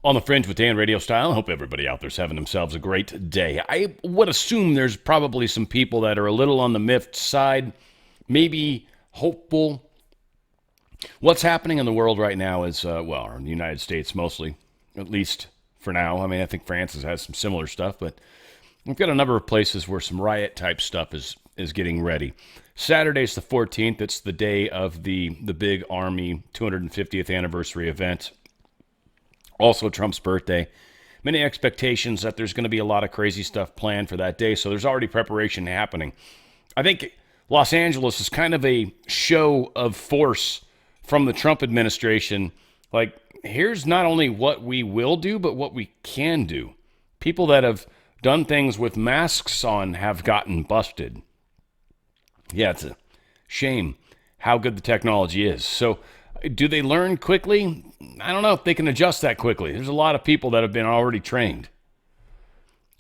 On the Fringe with Dan Radio Style. I hope everybody out there's having themselves a great day. I would assume there's probably some people that are a little on the miffed side, maybe hopeful. What's happening in the world right now is, well, in the United States mostly, at least for now. I mean, I think France has some similar stuff, but we've got a number of places where some riot type stuff is getting ready. Saturday's the 14th. It's the day of the big Army 250th anniversary event. Also, Trump's birthday. Many expectations that there's going to be a lot of crazy stuff planned for that day, so there's already preparation happening. I think Los Angeles is kind of a show of force from the Trump administration. Like, here's not only what we will do, but what we can do. People that have done things with masks on have gotten busted. Yeah, it's a shame how good the technology is. So, do they learn quickly? I don't know if they can adjust that quickly. There's a lot of people that have been already trained.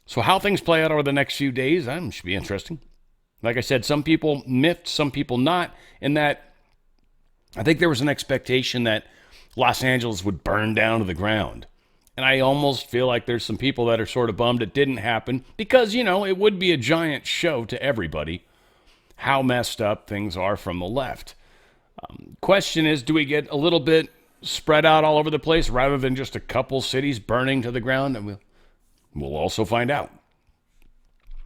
So how things play out over the next few days, should be interesting. Like I said, some people miffed, some people not, in that I think there was an expectation that Los Angeles would burn down to the ground. And I almost feel like there's some people that are sort of bummed it didn't happen because, it would be a giant show to everybody how messed up things are from the left. Question is, do we get a little bit spread out all over the place rather than just a couple cities burning to the ground? And we'll also find out.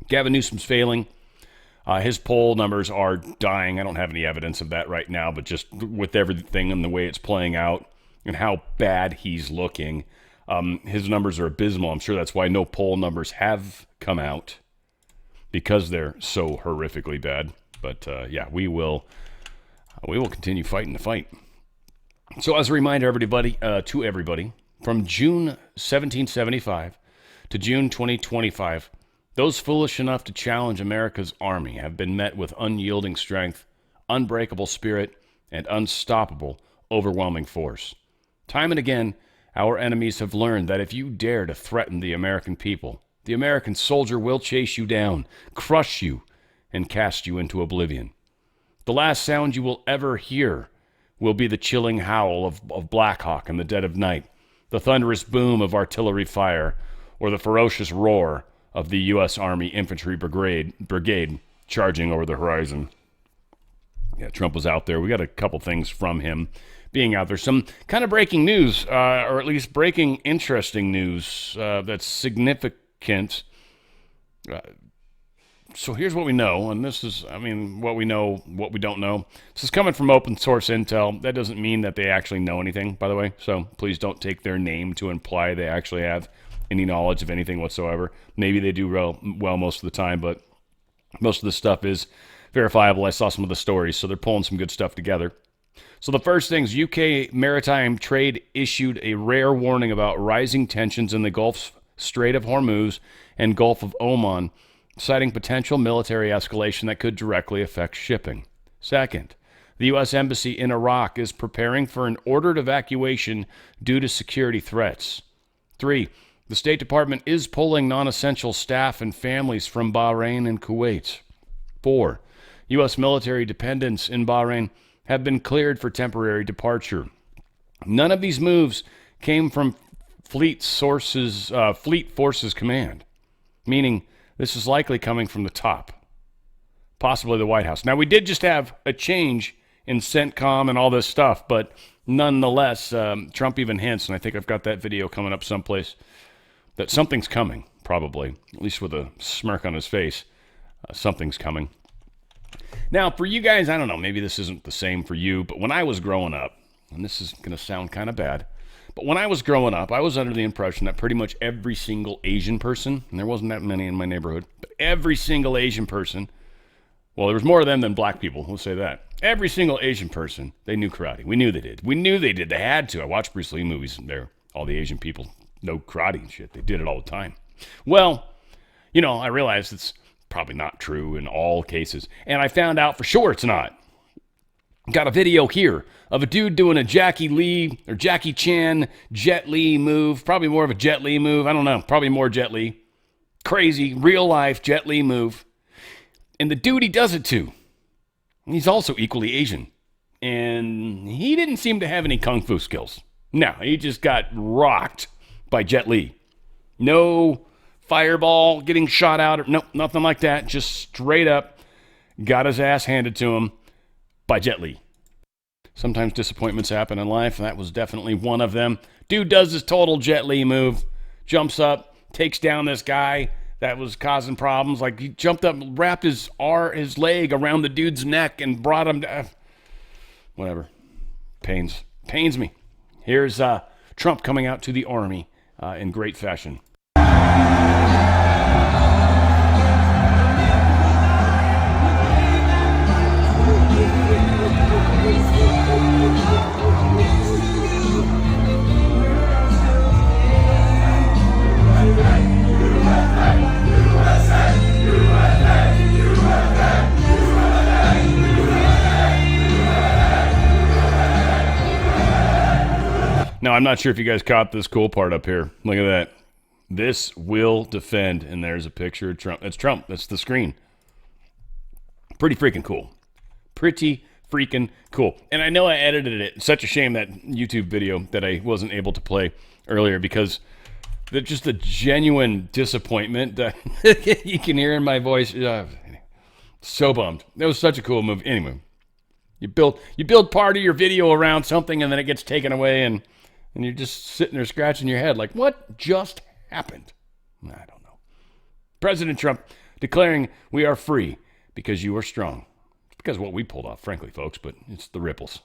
Gavin Newsom's failing. His poll numbers are dying. I don't have any evidence of that right now, but just with everything and the way it's playing out and how bad he's looking, his numbers are abysmal. I'm sure that's why no poll numbers have come out, because they're so horrifically bad. But yeah, we will continue fighting the fight. So as a reminder, to everybody, from June 1775 to June 2025, those foolish enough to challenge America's army have been met with unyielding strength, unbreakable spirit, and unstoppable, overwhelming force. Time and again, our enemies have learned that if you dare to threaten the American people, the American soldier will chase you down, crush you, and cast you into oblivion. The last sound you will ever hear will be the chilling howl of Black Hawk in the dead of night, the thunderous boom of artillery fire, or the ferocious roar of the U.S. Army Infantry Brigade charging over the horizon. Yeah, Trump was out there. We got a couple things from him being out there. Some kind of breaking news, or at least breaking interesting news that's significant. So here's what we know, and this is, what we know, what we don't know. This is coming from open source intel. That doesn't mean that they actually know anything, by the way, so please don't take their name to imply they actually have any knowledge of anything whatsoever. Maybe they do well most of the time, but most of the stuff is verifiable. I saw some of the stories, so they're pulling some good stuff together. So the first things, UK Maritime Trade issued a rare warning about rising tensions in the Gulf Strait of Hormuz and Gulf of Oman, citing potential military escalation that could directly affect shipping. Second, the U.S. Embassy in Iraq is preparing for an ordered evacuation due to security threats. 3, the State Department is pulling non-essential staff and families from Bahrain and Kuwait. 4, U.S. military dependents in Bahrain have been cleared for temporary departure. None of these moves came from Fleet Forces Command, meaning this is likely coming from the top, possibly the White House. Now, we did just have a change in CENTCOM and all this stuff, but nonetheless, Trump even hints, and I think I've got that video coming up someplace, that something's coming, probably, at least with a smirk on his face. Something's coming. Now, for you guys, I don't know, maybe this isn't the same for you, but when I was growing up, and this is going to sound kind of bad, but when I was growing up, I was under the impression that pretty much every single Asian person, and there wasn't that many in my neighborhood, but every single Asian person, well, there was more of them than black people, we'll say that. Every single Asian person, they knew karate. We knew they did. We knew they did. They had to. I watched Bruce Lee movies, and all the Asian people know karate and shit. They did it all the time. Well, I realized it's probably not true in all cases, and I found out for sure it's not. Got a video here of a dude doing a Jackie Chan Jet Li move. Probably more of a Jet Li move. I don't know. Probably more Jet Li. Crazy, real life Jet Li move. And the dude he does it to, he's also equally Asian. And he didn't seem to have any kung fu skills. No, he just got rocked by Jet Li. No fireball getting shot out. Nope, nothing like that. Just straight up got his ass handed to him by Jet Li. Sometimes disappointments happen in life, and that was definitely one of them. Dude does his total Jet Li move, jumps up, takes down this guy that was causing problems. Like, he jumped up, wrapped his leg around the dude's neck and brought him down. Whatever. Pains me. Here's Trump coming out to the army in great fashion. Now, I'm not sure if you guys caught this cool part up here. Look at that. This will defend. And there's a picture of Trump. That's Trump. That's the screen. Pretty freaking cool. Pretty freaking cool. And I know I edited it. It's such a shame, that YouTube video that I wasn't able to play earlier, because just the genuine disappointment that you can hear in my voice. So bummed. That was such a cool move. Anyway, you build part of your video around something, and then it gets taken away, and you're just sitting there scratching your head like, what just happened? I don't know. President Trump declaring we are free because you are strong. It's because of what we pulled off, frankly, folks, but it's the ripples.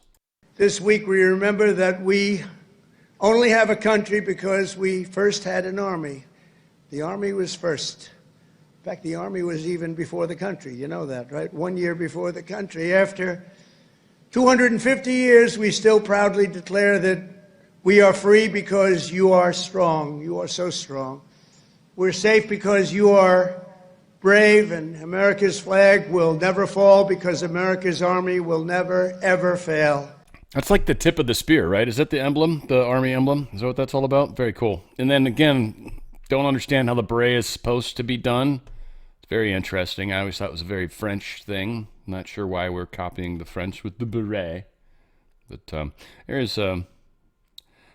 This week we remember that we only have a country because we first had an army. The army was first. In fact, the army was even before the country. You know that, right? 1 year before the country. After 250 years, we still proudly declare that we are free because you are strong. You are so strong. We're safe because you are brave, and America's flag will never fall because America's army will never, ever fail. That's like the tip of the spear, right? Is that the emblem, the army emblem? Is that what that's all about? Very cool. And then again, don't understand how the beret is supposed to be done. It's very interesting. I always thought it was a very French thing. Not sure why we're copying the French with the beret. But there's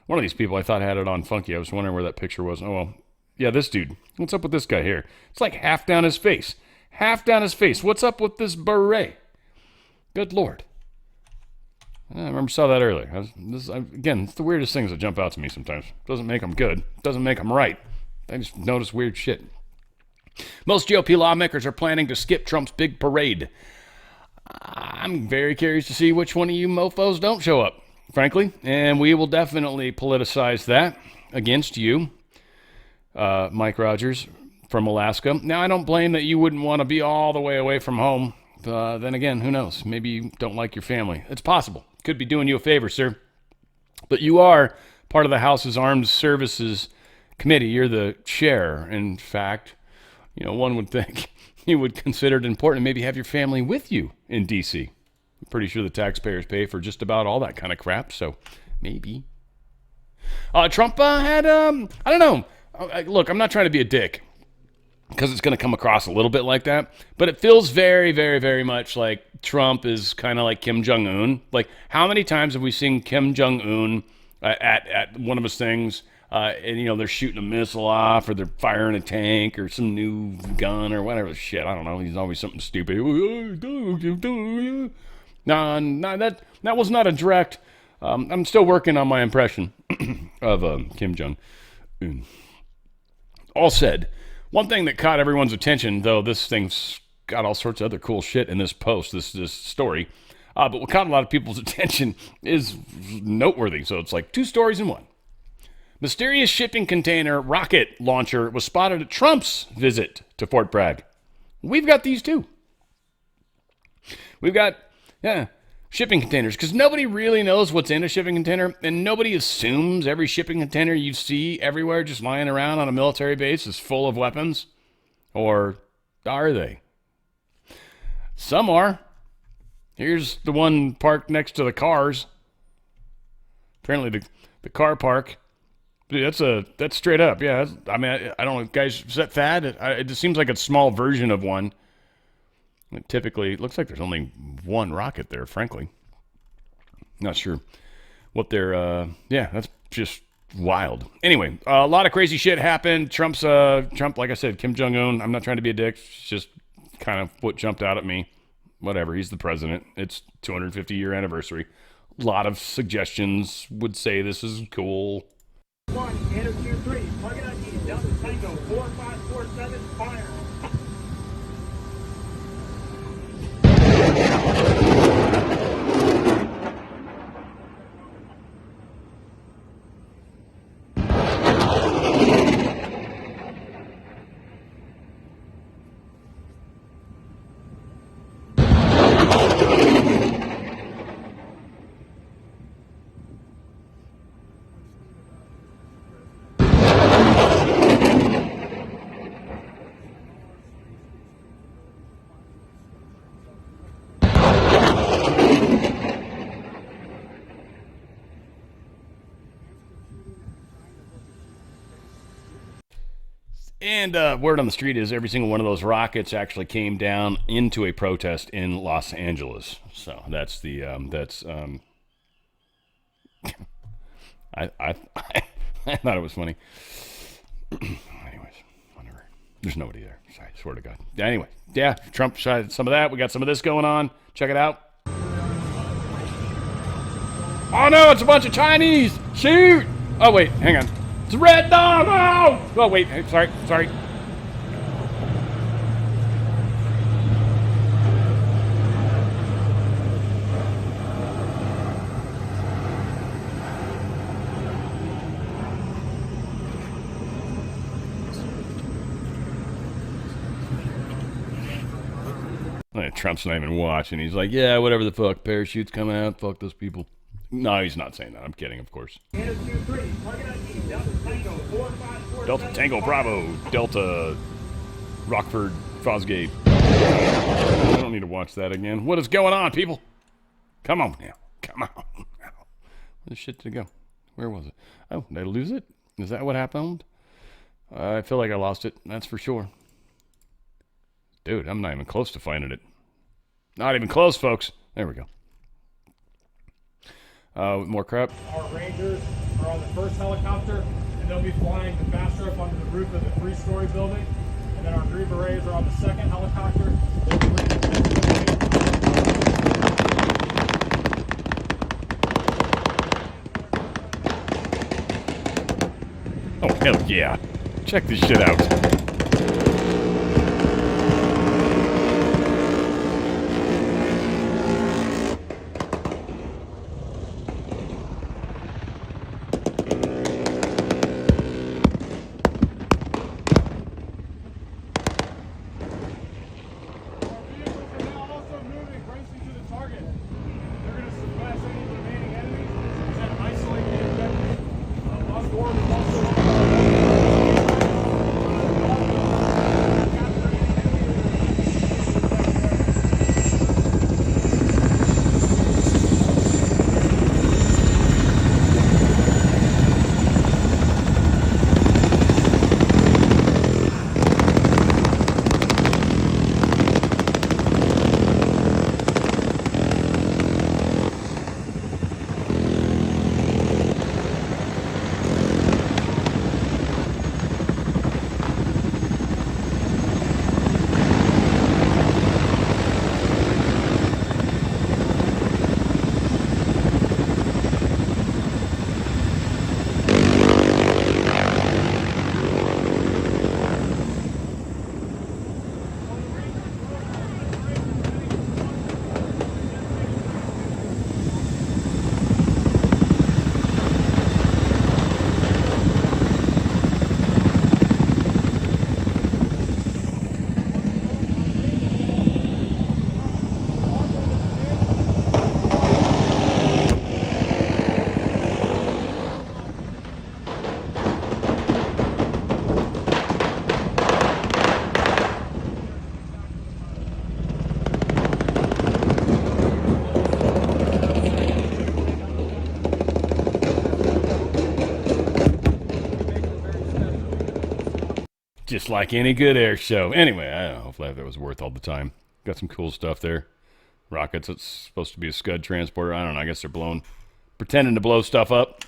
one of these people I thought had it on funky. I was wondering where that picture was. Oh, well, yeah, this dude. What's up with this guy here? It's like half down his face. Half down his face. What's up with this beret? Good Lord. I remember saw that earlier. Again, it's the weirdest things that jump out to me sometimes. Doesn't make them good. Doesn't make them right. I just notice weird shit. Most GOP lawmakers are planning to skip Trump's big parade. I'm very curious to see which one of you mofos don't show up, frankly. And we will definitely politicize that against you, Mike Rogers from Alaska. Now, I don't blame that you wouldn't want to be all the way away from home. Then again, who knows? Maybe you don't like your family. It's possible. Could be doing you a favor, sir. But you are part of the House's Armed Services Committee. You're the chair. In fact, one would think you would consider it important to maybe have your family with you in D.C. I'm pretty sure the taxpayers pay for just about all that kind of crap, so maybe. Trump had, I don't know. Look, I'm not trying to be a dick, because it's going to come across a little bit like that. But it feels very, very, very much like Trump is kind of like Kim Jong-un. Like, how many times have we seen Kim Jong-un at one of his things, and, they're shooting a missile off, or they're firing a tank, or some new gun, or whatever shit. I don't know. He's always something stupid. No, that was not a direct. I'm still working on my impression of Kim Jong-un. All said, one thing that caught everyone's attention, though this thing's got all sorts of other cool shit in this post, this story, but what caught a lot of people's attention is noteworthy. So it's like two stories in one. Mysterious shipping container rocket launcher was spotted at Trump's visit to Fort Bragg. We've got these too. We've got, shipping containers, because nobody really knows what's in a shipping container, and nobody assumes every shipping container you see everywhere just lying around on a military base is full of weapons. Or are they? Some are. Here's the one parked next to the cars. Apparently the car park. Dude, that's straight up. Yeah, I don't know, guys, is that fad? It just seems like a small version of one. Typically, it looks like there's only one rocket there, frankly. Not sure what they're, that's just Wild. Anyway, a lot of crazy shit happened. Trump, like I said, Kim Jong-un. I'm not trying to be a dick. It's just kind of what jumped out at me. Whatever. He's the president. It's 250-year anniversary. A lot of suggestions would say this is cool. 1, enter 2, 3, target ID, Delta Tango, 4547, fire. And word on the street is every single one of those rockets actually came down into a protest in Los Angeles. So that's the I I thought it was funny. Anyways, whatever. There's nobody there. Sorry, swear to God. Anyway, yeah, Trump tried some of that. We got some of this going on. Check it out. Oh no, it's a bunch of Chinese. Shoot! Oh wait, hang on. It's a red dog. Oh wait, sorry. Trump's not even watching. He's like, yeah, whatever the fuck. Parachutes coming out. Fuck those people. No, he's not saying that. I'm kidding, of course. Delta Tango Bravo. Delta Rockford Fosgate. I don't need to watch that again. What is going on, people? Come on now. Come on now. Where the shit did it go? Where was it? Oh, did I lose it? Is that what happened? I feel like I lost it. That's for sure. Dude, I'm not even close to finding it. Not even close, folks. There we go. More crap. Our Rangers are on the first helicopter, and they'll be flying the Bastrop under the roof of the 3-story building. And then our Green Berets are on the second helicopter. Oh, hell yeah. Check this shit out. Just like any good air show. Anyway, I don't know. Hopefully that was worth all the time. Got some cool stuff there. Rockets. It's supposed to be a Scud transporter. I don't know. I guess they're pretending to blow stuff up.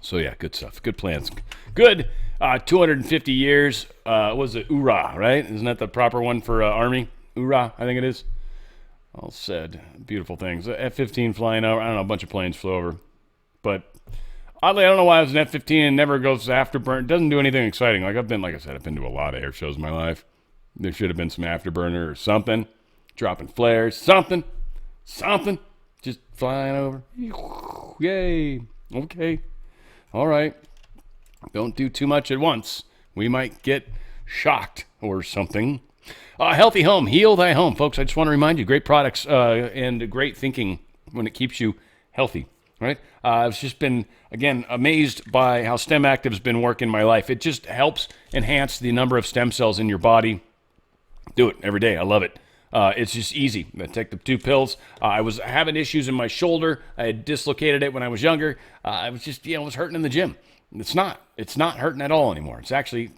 So yeah, good stuff. Good plans. Good. 250 years. Was it URA, right? Isn't that the proper one for Army? URA, I think it is. All said. Beautiful things. F-15 flying over. I don't know, a bunch of planes flew over. But oddly, I don't know why it was an F-15 and never goes afterburn. It doesn't do anything exciting. Like I said, I've been to a lot of air shows in my life. There should have been some afterburner or something. Dropping flares. Something. Just flying over. Yay. Okay. All right. Don't do too much at once. We might get shocked or something. Healthy home. Heal thy home. Folks, I just want to remind you, great products and great thinking when it keeps you healthy. Right? I've just been, again, amazed by how STEM Active's been working in my life. It just helps enhance the number of stem cells in your body. Do it every day. I love it. It's just easy. I take the 2 pills. I was having issues in my shoulder. I had dislocated it when I was younger. I was just, it was hurting in the gym. It's not hurting at all anymore. It's actually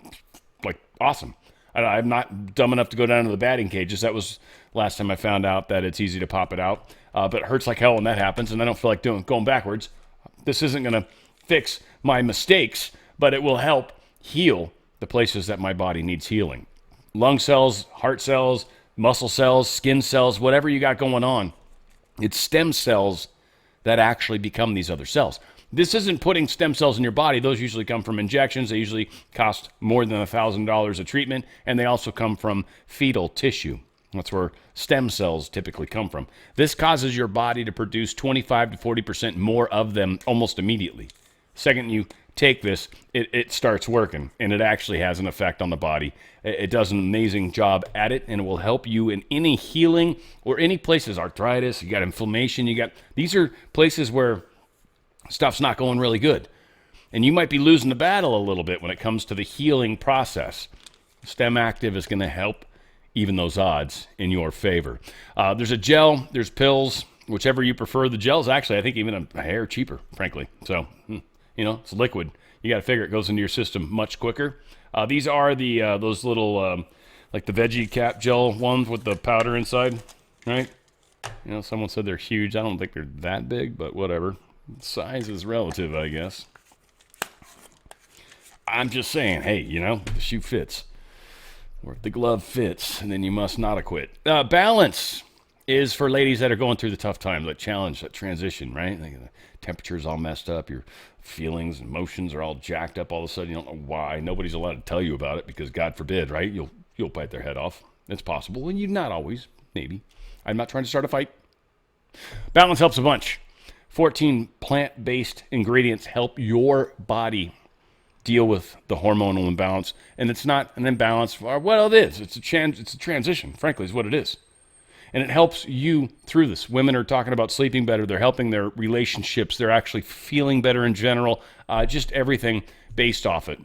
like awesome. I'm not dumb enough to go down to the batting cages. That was last time I found out that it's easy to pop it out. But it hurts like hell when that happens, and I don't feel like going backwards. This isn't going to fix my mistakes, but it will help heal the places that my body needs healing. Lung cells, heart cells, muscle cells, skin cells, whatever you got going on. It's stem cells that actually become these other cells. This isn't putting stem cells in your body. Those usually come from injections. They usually cost more than $1,000 a treatment, and they also come from fetal tissue. That's where stem cells typically come from. This causes your body to produce 25 to 40% more of them almost immediately. Second you take this, it starts working, and it actually has an effect on the body. It does an amazing job at it, and it will help you in any healing or any places, arthritis, you got inflammation, these are places where stuff's not going really good. And you might be losing the battle a little bit when it comes to the healing process. STEM Active is going to help even those odds in your favor. There's a gel, there's pills, whichever you prefer. The gel's actually, I think, even a hair cheaper, frankly. So, it's liquid. You got to figure it goes into your system much quicker. These are the those little, like the veggie cap gel ones with the powder inside, right? Someone said they're huge. I don't think they're that big, but whatever. Size is relative, I guess. I'm just saying, hey, the shoe fits. Or if the glove fits, and then you must not acquit. Balance is for ladies that are going through the tough times, that challenge, that transition, right? Like the temperature's all messed up, your feelings and emotions are all jacked up all of a sudden. You don't know why. Nobody's allowed to tell you about it because, God forbid, right? You'll bite their head off. It's possible, and you not always, maybe. I'm not trying to start a fight. Balance helps a bunch. 14 plant-based ingredients help your body deal with the hormonal imbalance, and it's not an imbalance. Well, it is. It's a transition, frankly, is what it is. And it helps you through this. Women are talking about sleeping better. They're helping their relationships. They're actually feeling better in general. Just everything based off it.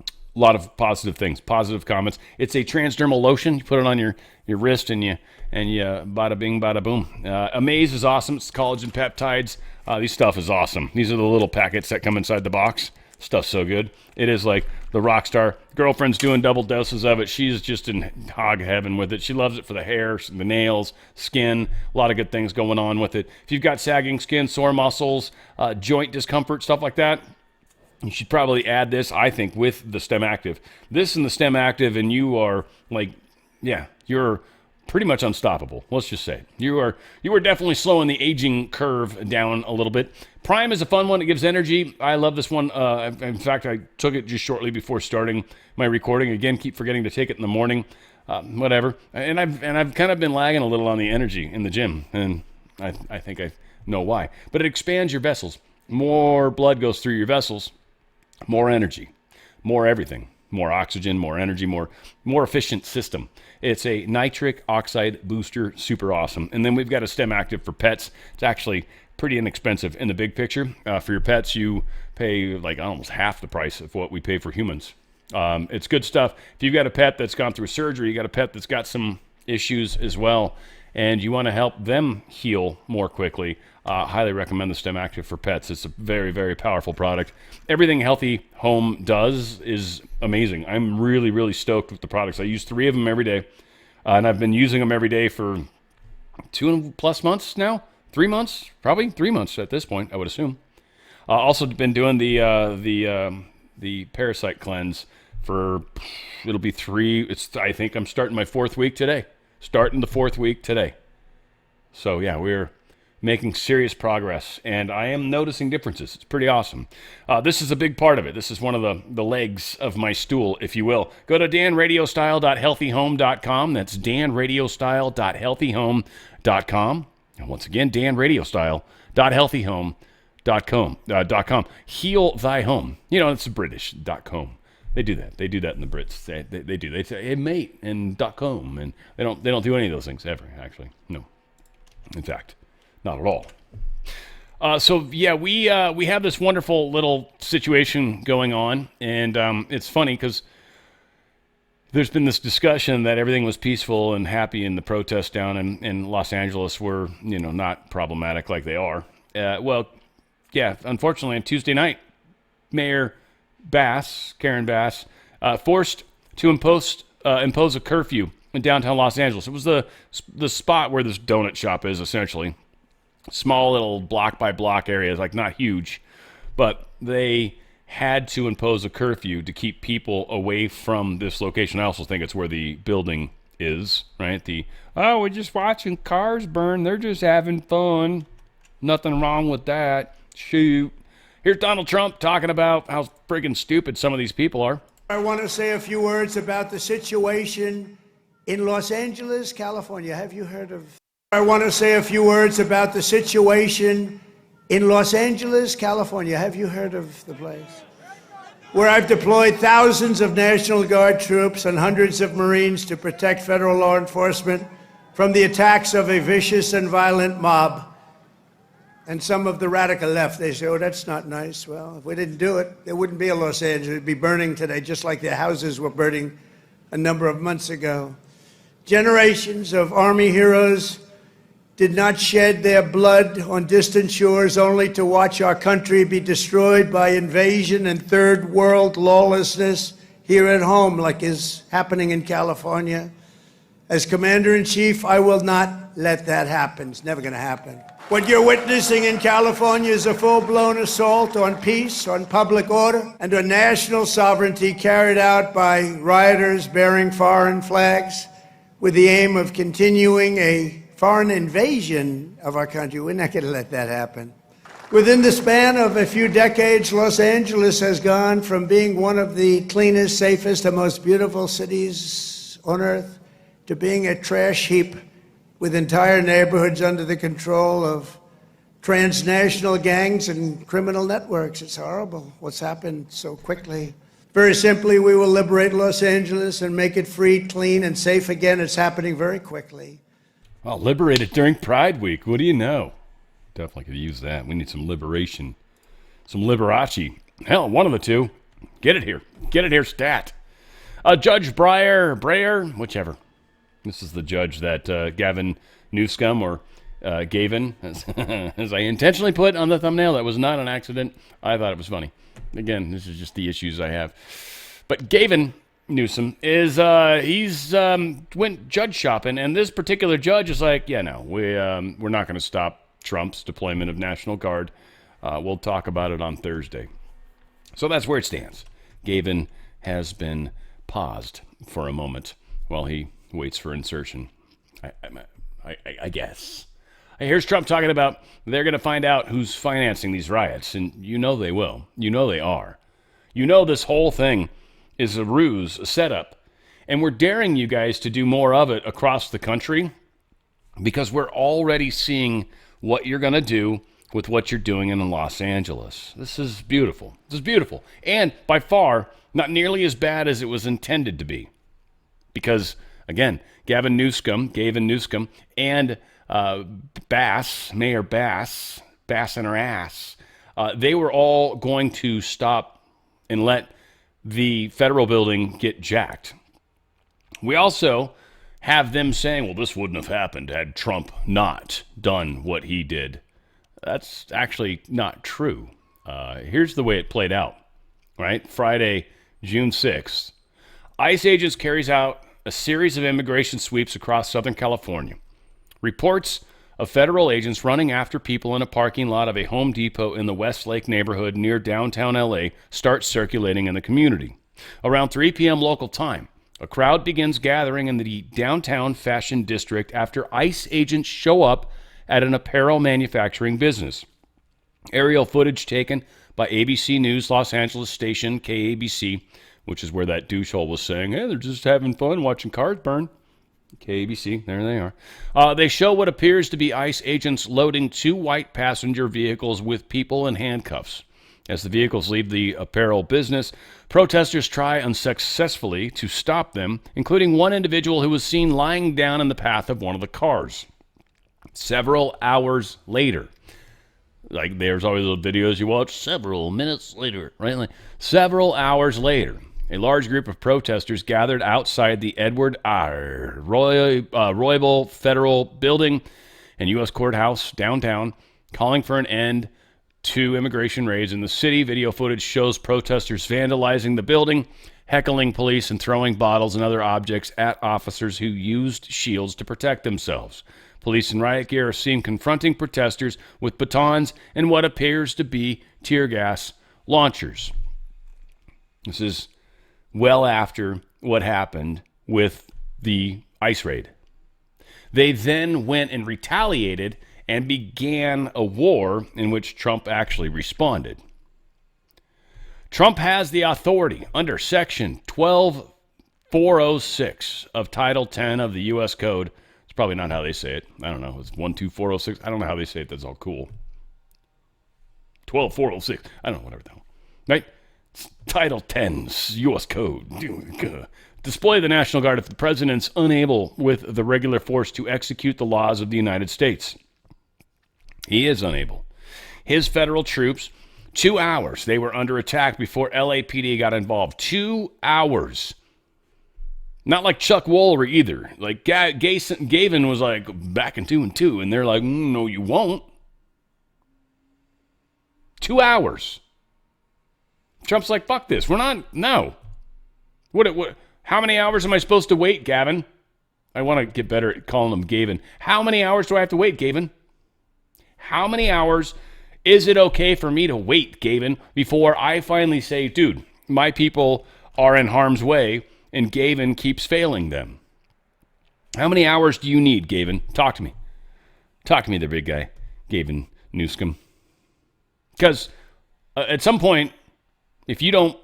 A lot of positive things, positive comments. It's a transdermal lotion. You put it on your wrist and you bada bing, bada boom. Amaze is awesome. It's collagen peptides. This stuff is awesome. These are the little packets that come inside the box. Stuff's so good. It is like the rock star. Girlfriend's doing double doses of it. She's just in hog heaven with it. She loves it for the hair, the nails, skin. A lot of good things going on with it. If you've got sagging skin, sore muscles, joint discomfort, stuff like that, you should probably add this, I think, with the STEM Active. This and the STEM Active, and you are you're pretty much unstoppable. Let's just say you are definitely slowing the aging curve down a little bit. Prime is a fun one. It gives energy. I love this one. In fact, I took it just shortly before starting my recording. Again, keep forgetting to take it in the morning. Whatever. And I've kind of been lagging a little on the energy in the gym, and I think I know why. But it expands your vessels. More blood goes through your vessels. More energy. More everything. More oxygen, more energy, more efficient system. It's a nitric oxide booster, super awesome. And then we've got a STEM Active for pets. It's actually pretty inexpensive in the big picture. For your pets, you pay like almost half the price of what we pay for humans. It's good stuff. If you've got a pet that's gone through surgery, you got a pet that's got some issues as well, and you want to help them heal more quickly, highly recommend the STEM Active for pets. It's a very, very powerful product. Everything Healthy Home does is amazing. I'm really, really stoked with the products. I use 3 of them every day, and I've been using them every day for 2+ months now. 3 months, probably 3 months at this point, I would assume. Also been doing the parasite cleanse for, it'll be 3. I think I'm starting my 4th week today. Starting the 4th week today. So yeah, we're making serious progress, and I am noticing differences. It's pretty awesome. This is a big part of it. This is one of the legs of my stool, if you will. Go to danradiostyle.healthyhome.com. That's danradiostyle.healthyhome.com. And once again, danradiostyle.healthyhome.com. Heal thy home. You know, it's British.com. They do that. They do that in the Brits. They do. They say, hey, mate, and .com. And they don't do any of those things ever, actually. No. In fact, not at all. So yeah, we have this wonderful little situation going on, and it's funny because there's been this discussion that everything was peaceful and happy in the protests down in Los Angeles were, not problematic like they are. Well, yeah, unfortunately on Tuesday night, Mayor Karen Bass, forced to impose a curfew in downtown Los Angeles. It was the spot where this donut shop is, essentially. Small little block by block areas, like not huge, but they had to impose a curfew to keep people away from this location. I also think it's where the building is, right? We're just watching cars burn. They're just having fun. Nothing wrong with that. Shoot. Here's Donald Trump talking about how friggin' stupid some of these people are. I want to say a few words about the situation in Los Angeles, California. Have you heard of? I want to say a few words about the situation in Los Angeles, California. Have you heard of the place? Where I've deployed thousands of National Guard troops and hundreds of Marines to protect federal law enforcement from the attacks of a vicious and violent mob. And some of the radical left, they say, oh, that's not nice. Well, if we didn't do it, there wouldn't be a Los Angeles. It'd be burning today, just like their houses were burning a number of months ago. Generations of Army heroes did not shed their blood on distant shores only to watch our country be destroyed by invasion and third world lawlessness here at home, like is happening in California. As Commander-in-Chief, I will not let that happen. It's never going to happen. What you're witnessing in California is a full-blown assault on peace, on public order, and on national sovereignty carried out by rioters bearing foreign flags with the aim of continuing a foreign invasion of our country. We're not going to let that happen. Within the span of a few decades, Los Angeles has gone from being one of the cleanest, safest, and most beautiful cities on earth to being a trash heap with entire neighborhoods under the control of transnational gangs and criminal networks. It's horrible what's happened so quickly. Very simply, we will liberate Los Angeles and make it free, clean, and safe again. It's happening very quickly. Well, liberate it during Pride Week. What do you know? Definitely could use that. We need some liberation. Some Liberace. Hell, one of the two. Get it here. Get it here, stat. Judge Breyer, whichever. This is the judge that Gavin Newscum, or Gayvin, as I intentionally put on the thumbnail. That was not an accident. I thought it was funny. Again, this is just the issues I have. But Gavin Newsom is, went judge shopping, and this particular judge is like, yeah, no, we're not going to stop Trump's deployment of National Guard. We'll talk about it on Thursday. So that's where it stands. Gavin has been paused for a moment while he waits for insertion. I guess. Here's Trump talking about they're going to find out who's financing these riots, and you know they will. You know they are. You know this whole thing is a ruse, a setup, and we're daring you guys to do more of it across the country because we're already seeing what you're going to do with what you're doing in Los Angeles. This is beautiful. This is beautiful. And by far, not nearly as bad as it was intended to be. Because, again, Gavin Newscum, and Mayor Bass in her ass, they were all going to stop and let the federal building get jacked. We also have them saying, well, this wouldn't have happened had Trump not done what he did. That's actually not true. Here's the way it played out, right? Friday, June 6th. ICE agents carries out a series of immigration sweeps across Southern California. Reports of federal agents running after people in a parking lot of a Home Depot in the Westlake neighborhood near downtown LA start circulating in the community. Around 3 p.m. local time, a crowd begins gathering in the downtown fashion district after ICE agents show up at an apparel manufacturing business. Aerial footage taken by ABC News Los Angeles station KABC, which is where that douchehole was saying, hey, they're just having fun watching cars burn. KABC, there they are. They show what appears to be ICE agents loading 2 white passenger vehicles with people in handcuffs. As the vehicles leave the apparel business, protesters try unsuccessfully to stop them, including one individual who was seen lying down in the path of one of the cars. Several hours later, like there's always those videos you watch, several minutes later, right? Like, several hours later, a large group of protesters gathered outside the Edward R. Roybal Federal Building and U.S. Courthouse downtown, calling for an end to immigration raids in the city. Video footage shows protesters vandalizing the building, heckling police, and throwing bottles and other objects at officers who used shields to protect themselves. Police in riot gear are seen confronting protesters with batons and what appears to be tear gas launchers. This is well after what happened with the ICE raid. They then went and retaliated and began a war in which Trump actually responded. Trump has the authority under Section 12406 of Title 10 of the U.S. Code. It's probably not how they say it. I don't know. It's 12406. I don't know how they say it. That's all cool. 12406. I don't know, whatever the hell. Right? It's Title 10, U.S. Code. Display the National Guard if the president's unable with the regular force to execute the laws of the United States. He is unable. His federal troops, 2 hours, they were under attack before LAPD got involved. 2 hours. Not like Chuck Woolery either. Like Gayvin was like back in 2 and 2, and they're like, no, you won't. 2 hours. Trump's like, fuck this. We're not, no. What? How many hours am I supposed to wait, Gavin? I want to get better at calling him Gayvin. How many hours do I have to wait, Gayvin? How many hours is it okay for me to wait, Gayvin, before I finally say, dude, my people are in harm's way, and Gayvin keeps failing them? How many hours do you need, Gayvin? Talk to me. Talk to me, the big guy, Gayvin Newscum. Because at some point, if you don't,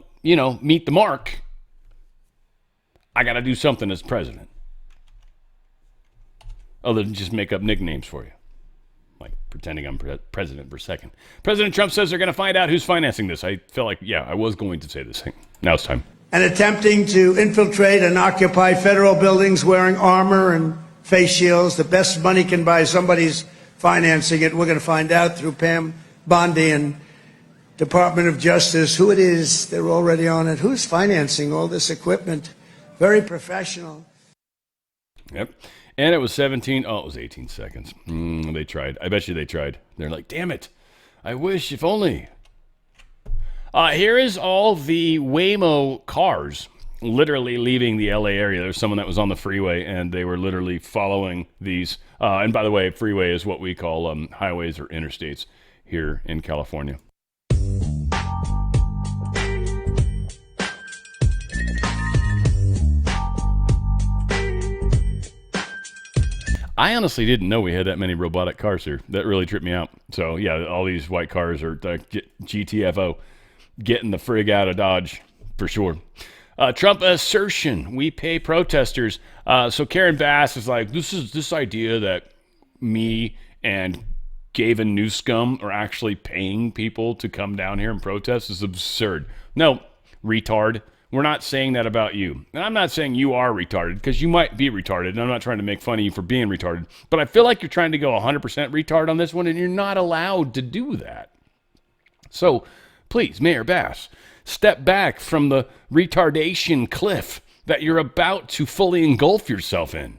meet the mark, I got to do something as president. Other than just make up nicknames for you. Like pretending I'm president for a second. President Trump says they're going to find out who's financing this. I feel like, I was going to say this thing. Now it's time. And attempting to infiltrate and occupy federal buildings wearing armor and face shields. The best money can buy, somebody's financing it. We're going to find out through Pam Bondi and Department of Justice who it is. They're already on it. Who's financing all this equipment? Very professional. Yep. And it was 17. Oh, it was 18 seconds. They tried. I bet you they tried. They're like, damn it. I wish, if only. Here is all the Waymo cars literally leaving the LA area. There was someone that was on the freeway, and they were literally following these. And by the way, freeway is what we call highways or interstates here in California. I honestly didn't know we had that many robotic cars here. That really tripped me out. So, yeah, all these white cars are GTFO, getting the frig out of Dodge, for sure. Trump assertion, we pay protesters. So Karen Bass is like, this idea that me and Gayvin Newscum are actually paying people to come down here and protest is absurd. No, retard. We're not saying that about you. And I'm not saying you are retarded, because you might be retarded, and I'm not trying to make fun of you for being retarded. But I feel like you're trying to go 100% retard on this one, and you're not allowed to do that. So, please, Mayor Bass, step back from the retardation cliff that you're about to fully engulf yourself in.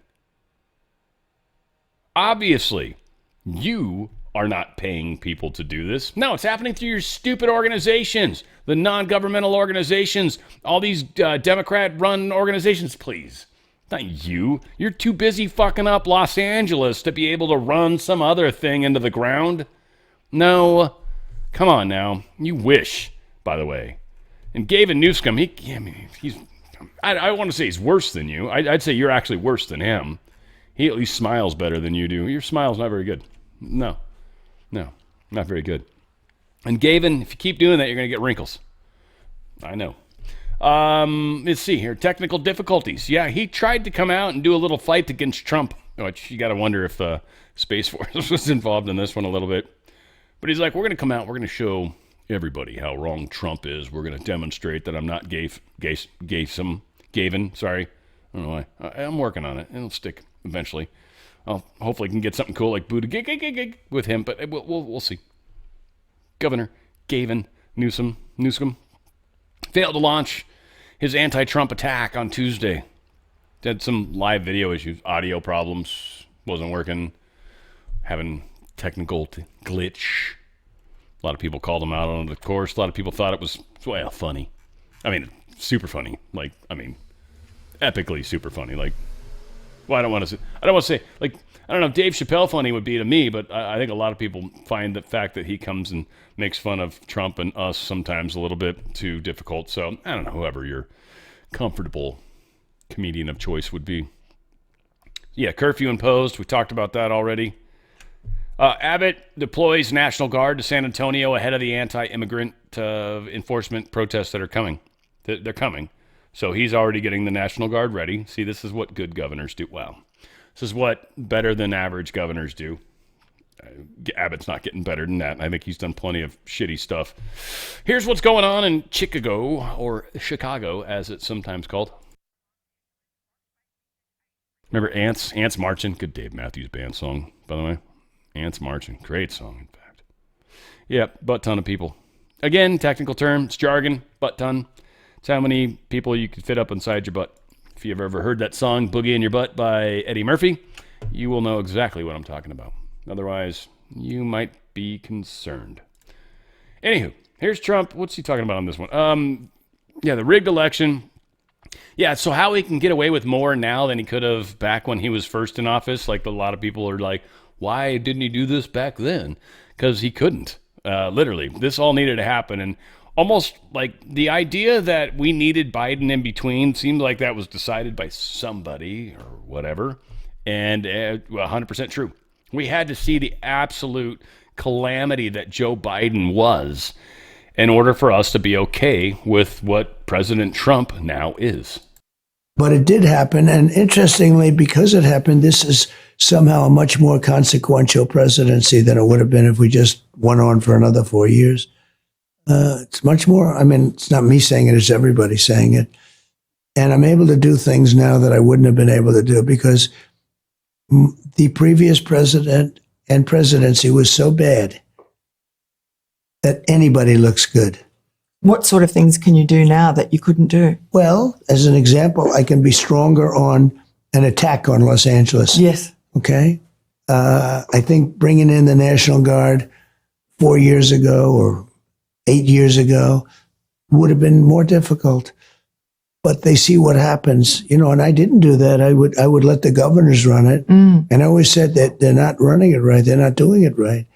Obviously, you are not paying people to do this. No, it's happening through your stupid organizations, the non-governmental organizations, all these Democrat-run organizations. Please, Not you. You're too busy fucking up Los Angeles to be able to run some other thing into the ground. No. Come on now. You wish, by the way. And Gayvin Newscum, I want to say he's worse than you. I'd say you're actually worse than him. He at least smiles better than you do. Your smile's not very good. No, not very good. And Gayvin, if you keep doing that, you're going to get wrinkles. I know. Let's see here. Technical difficulties. Yeah, he tried to come out and do a little fight against Trump, which you got to wonder if Space Force was involved in this one a little bit. But he's like, we're going to come out. We're going to show everybody how wrong Trump is. We're going to demonstrate that I'm not Gayvin. Sorry. I don't know why. I'm working on it. It'll stick eventually. I'll hopefully can get something cool like Buddha gig with him, but we'll see. Governor Gayvin Newscum failed to launch his anti-Trump attack on Tuesday. Had some live video issues, audio problems, wasn't working, having technical glitch. A lot of people called him out on the course. A lot of people thought it was, well, funny. I mean, super funny. Epically super funny. Well, I don't want to say, I don't know if Dave Chappelle funny would be to me, but I think a lot of people find the fact that he comes and makes fun of Trump and us sometimes a little bit too difficult. So, I don't know, whoever your comfortable comedian of choice would be. Yeah, curfew imposed. We talked about that already. Abbott deploys National Guard to San Antonio ahead of the anti-immigrant enforcement protests that are coming. They're coming. So he's already getting the National Guard ready. See, this is what good governors do. Well, this is what better than average governors do. Abbott's not getting better than that. I think he's done plenty of shitty stuff. Here's what's going on in Chicago, or Chicago, as it's sometimes called. Remember Ants? Ants Marching? Good Dave Matthews Band song, by the way. Ants Marching. Great song, in fact. Yep, butt ton of people. Again, technical term. It's jargon. Butt ton. It's how many people you could fit up inside your butt. If you've ever heard that song, Boogie in Your Butt by Eddie Murphy, you will know exactly what I'm talking about. Otherwise, you might be concerned. Anywho, here's Trump. What's he talking about on this one? The rigged election. Yeah, so how he can get away with more now than he could have back when he was first in office. Like, a lot of people are like, why didn't he do this back then? Because he couldn't. Literally, this all needed to happen. And almost like the idea that we needed Biden in between seemed like that was decided by somebody or whatever. And 100% true. We had to see the absolute calamity that Joe Biden was in order for us to be okay with what President Trump now is. But it did happen. And interestingly, because it happened, this is somehow a much more consequential presidency than it would have been if we just went on for another 4 years. It's much more, it's not me saying it, it's everybody saying it. And I'm able to do things now that I wouldn't have been able to do because the previous president and presidency was so bad that anybody looks good. What sort of things can you do now that you couldn't do? Well, as an example, I can be stronger on an attack on Los Angeles. Yes. Okay? I think bringing in the National Guard 4 years ago or 8 years ago would have been more difficult. But they see what happens, and I didn't do that. I would let the governors run it. And I always said that they're not running it right. They're not doing it right.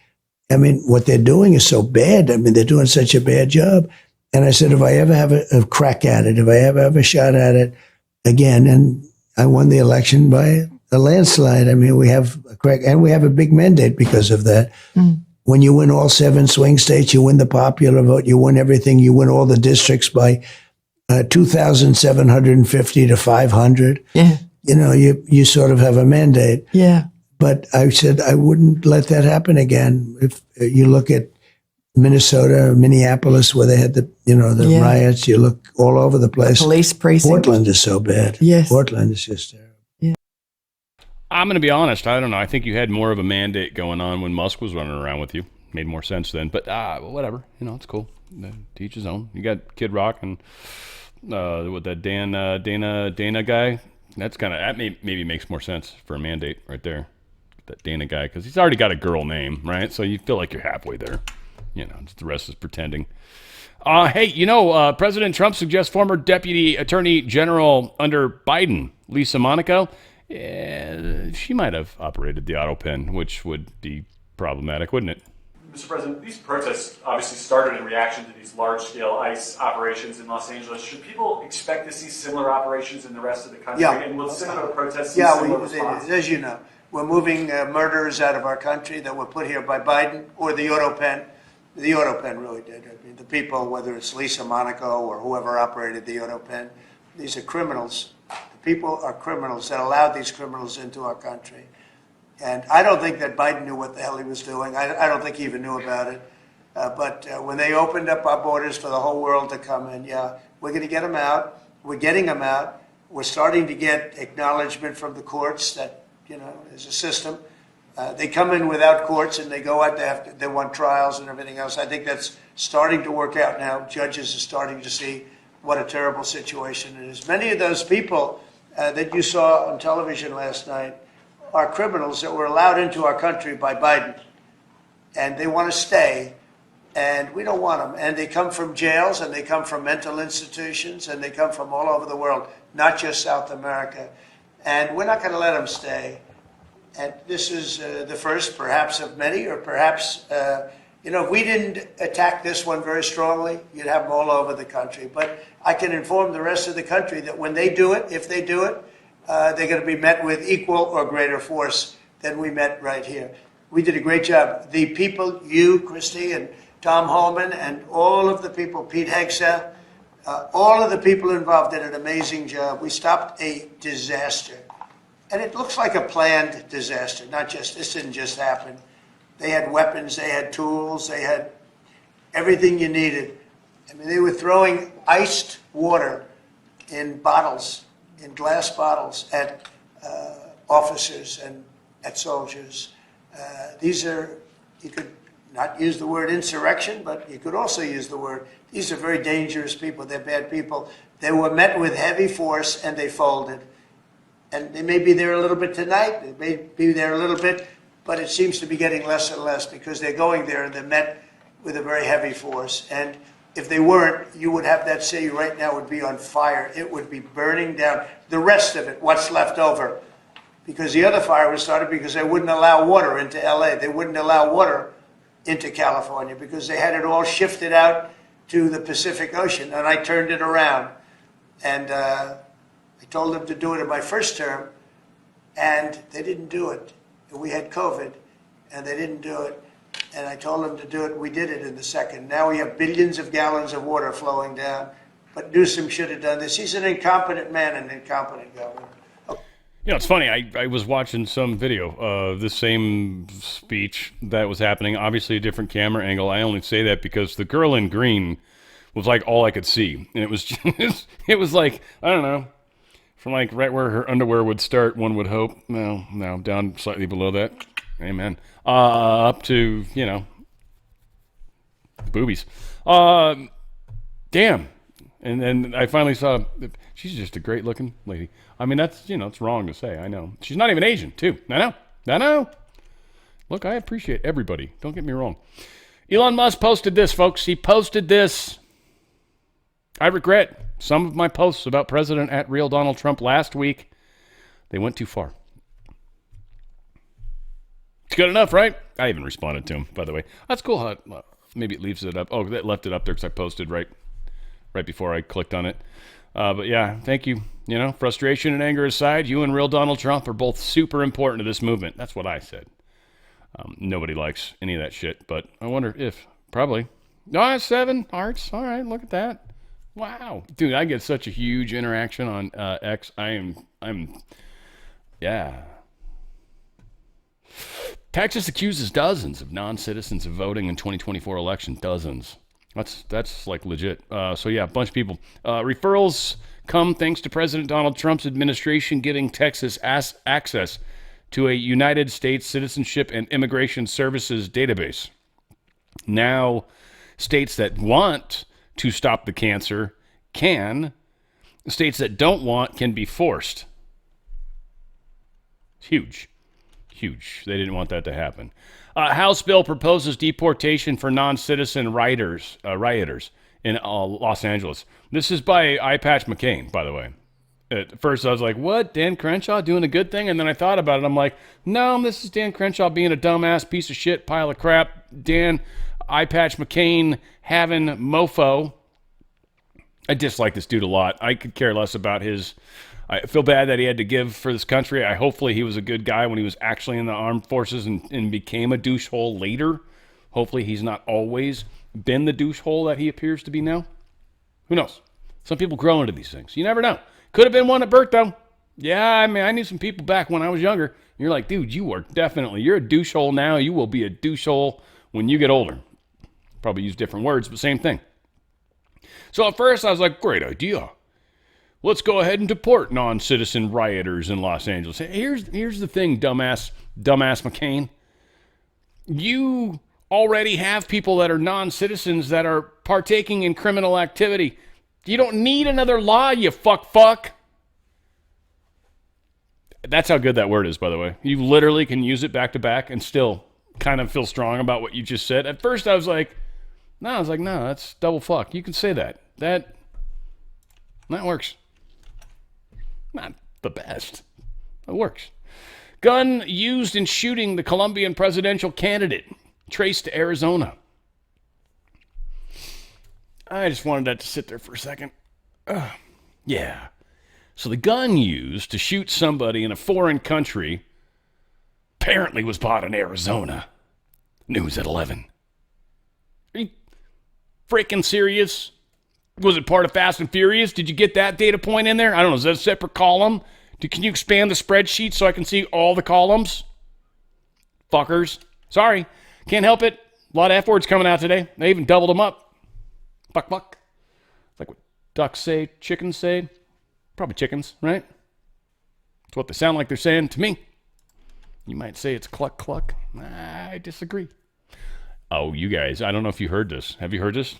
What they're doing is so bad. They're doing such a bad job. And I said, if I ever have a crack at it, if I ever have a shot at it again, and I won the election by a landslide. We have a crack, and we have a big mandate because of that. When you win all 7 swing states, you win the popular vote, you win everything, you win all the districts by 2,750 to 500. Yeah. You sort of have a mandate. Yeah. But I said I wouldn't let that happen again. If you look at Minnesota, Minneapolis, where they had the riots, you look all over the place. Police precinct. Portland is so bad. Yes. Portland is just terrible. Yeah. I'm going to be honest. I don't know. I think you had more of a mandate going on when Musk was running around with you. Made more sense then. But whatever. It's cool. To each his own. You got Kid Rock and with that Dana guy. That maybe makes more sense for a mandate right there. That Dana guy, because he's already got a girl name, right? So you feel like you're halfway there. The rest is pretending. Hey, President Trump suggests former Deputy Attorney General under Biden, Lisa Monaco, she might have operated the auto pen, which would be problematic, wouldn't it? Mr. President, these protests obviously started in reaction to these large-scale ICE operations in Los Angeles. Should people expect to see similar operations in the rest of the country? Yeah. And will similar protests see similar response? As you know, we're moving murderers out of our country that were put here by Biden or the auto pen. The auto pen really did. I mean, the people, whether it's Lisa Monaco or whoever operated the auto pen, these are criminals. The people are criminals that allowed these criminals into our country. And I don't think that Biden knew what the hell he was doing. I don't think he even knew about it. But when they opened up our borders for the whole world to come in, yeah, we're going to get them out. We're getting them out. We're starting to get acknowledgement from the courts that, there's a system. They come in without courts and they go out, they want trials and everything else. I think that's starting to work out now. Judges are starting to see what a terrible situation it is. Many of those people that you saw on television last night are criminals that were allowed into our country by Biden. And they want to stay, and we don't want them. And they come from jails, and they come from mental institutions, and they come from all over the world, not just South America. And we're not going to let them stay. And this is the first, perhaps, of many, or perhaps, if we didn't attack this one very strongly, you'd have them all over the country. But I can inform the rest of the country that when they do it, if they do it, they're going to be met with equal or greater force than we met right here. We did a great job. The people, you, Christy, and Tom Holman, and all of the people, Pete Hegseth, all of the people involved did an amazing job. We stopped a disaster. And it looks like a planned disaster, this didn't just happen. They had weapons, they had tools, they had everything you needed. I mean, they were throwing iced water in bottles, in glass bottles, at officers and at soldiers. You could not use the word insurrection, but you could also use the word, these are very dangerous people, they're bad people. They were met with heavy force and they folded. And they may be there a little bit tonight, they may be there a little bit, but it seems to be getting less and less because they're going there and they're met with a very heavy force. And if they weren't, you would have that city right now would be on fire. It would be burning down. The rest of it, what's left over, because the other fire was started because they wouldn't allow water into LA. They wouldn't allow water into California because they had it all shifted out to the Pacific Ocean. And I turned it around. And I told them to do it in my first term, and they didn't do it. We had COVID, and they didn't do it. And I told them to do it. We did it in the second. Now we have billions of gallons of water flowing down. But Newsom should have done this. He's an incompetent man, an incompetent governor. It's funny. I was watching some video of the same speech that was happening. Obviously, a different camera angle. I only say that because the girl in green was like all I could see, and it was just, it was like, I don't know, from like right where her underwear would start. One would hope. No, down slightly below that. Amen. Up to the boobies. Damn. And then I finally saw, she's just a great looking lady. I mean, that's, it's wrong to say. I know. She's not even Asian, too. I know. Look, I appreciate everybody. Don't get me wrong. Elon Musk posted this, folks. He posted this. I regret some of my posts about President at Real Donald Trump last week. They went too far. It's good enough, right? I even responded to him, by the way. That's cool how maybe it leaves it up. Oh, that left it up there because I posted right before I clicked on it. But yeah, thank you. Frustration and anger aside, you and Real Donald Trump are both super important to this movement. That's what I said. Nobody likes any of that shit, but I wonder if, probably. 7 hearts. All right, look at that. Wow. Dude, I get such a huge interaction on X. Yeah. Texas accuses dozens of non-citizens of voting in 2024 election. Dozens. That's like legit. So yeah, a bunch of people. Referrals come thanks to President Donald Trump's administration giving Texas access to a United States Citizenship and Immigration Services database. Now, states that want to stop the cancer can. States that don't want can be forced. Huge. They didn't want that to happen. House bill proposes deportation for non-citizen rioters in Los Angeles. This is by Eye Patch McCain, by the way. At first, I was like, what? Dan Crenshaw doing a good thing? And then I thought about it. I'm like, no, this is Dan Crenshaw being a dumbass piece of shit, pile of crap. Dan Eye Patch McCain having mofo. I dislike this dude a lot. I could care less about his... I feel bad that he had to give for this country. Hopefully he was a good guy when he was actually in the armed forces and became a douchehole later. Hopefully he's not always been the douchehole that he appears to be now. Who knows? Some people grow into these things. You never know. Could have been one at birth, though. Yeah, I mean, I knew some people back when I was younger. You're like, dude, you're a douchehole now. You will be a douchehole when you get older. Probably use different words, but same thing. So at first I was like, great idea. Let's go ahead and deport non-citizen rioters in Los Angeles. Here's the thing, dumbass McCain. You already have people that are non-citizens that are partaking in criminal activity. You don't need another law, you fuck. That's how good that word is, by the way. You literally can use it back to back and still kind of feel strong about what you just said. At first I was like, no, that's double fuck. You can say that. That works. Not the best. It works. Gun used in shooting the Colombian presidential candidate. Traced to Arizona. I just wanted that to sit there for a second. Yeah. So the gun used to shoot somebody in a foreign country apparently was bought in Arizona. News at 11. Are you freaking serious? Was it part of Fast and Furious? Did you get that data point in there? I don't know. Is that a separate column? Can you expand the spreadsheet so I can see all the columns? Fuckers. Sorry. Can't help it. A lot of F words coming out today. They even doubled them up. Fuck. Like what ducks say, chickens say. Probably chickens, right? That's what they sound like they're saying to me. You might say it's cluck cluck. I disagree. Oh, you guys, I don't know if you heard this. Have you heard this?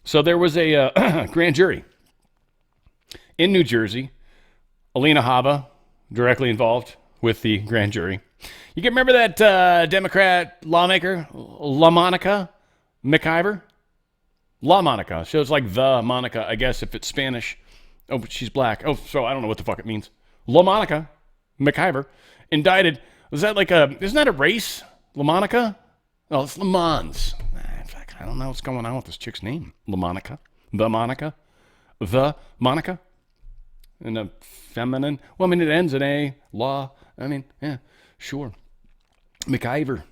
So there was a grand jury in New Jersey. Alina Habba directly involved with the grand jury. You can remember that Democrat lawmaker, LaMonica McIver? LaMonica. So it's like the Monica, I guess, if it's Spanish. Oh, but she's black. Oh, so I don't know what the fuck it means. LaMonica McIver indicted. Is that like isn't that a race? LaMonica? Oh, it's Le Mans. I don't know what's going on with this chick's name. LaMonica. The Monica. The Monica. And a feminine. Well, I mean, it ends in a law. I mean, yeah, sure. McIver.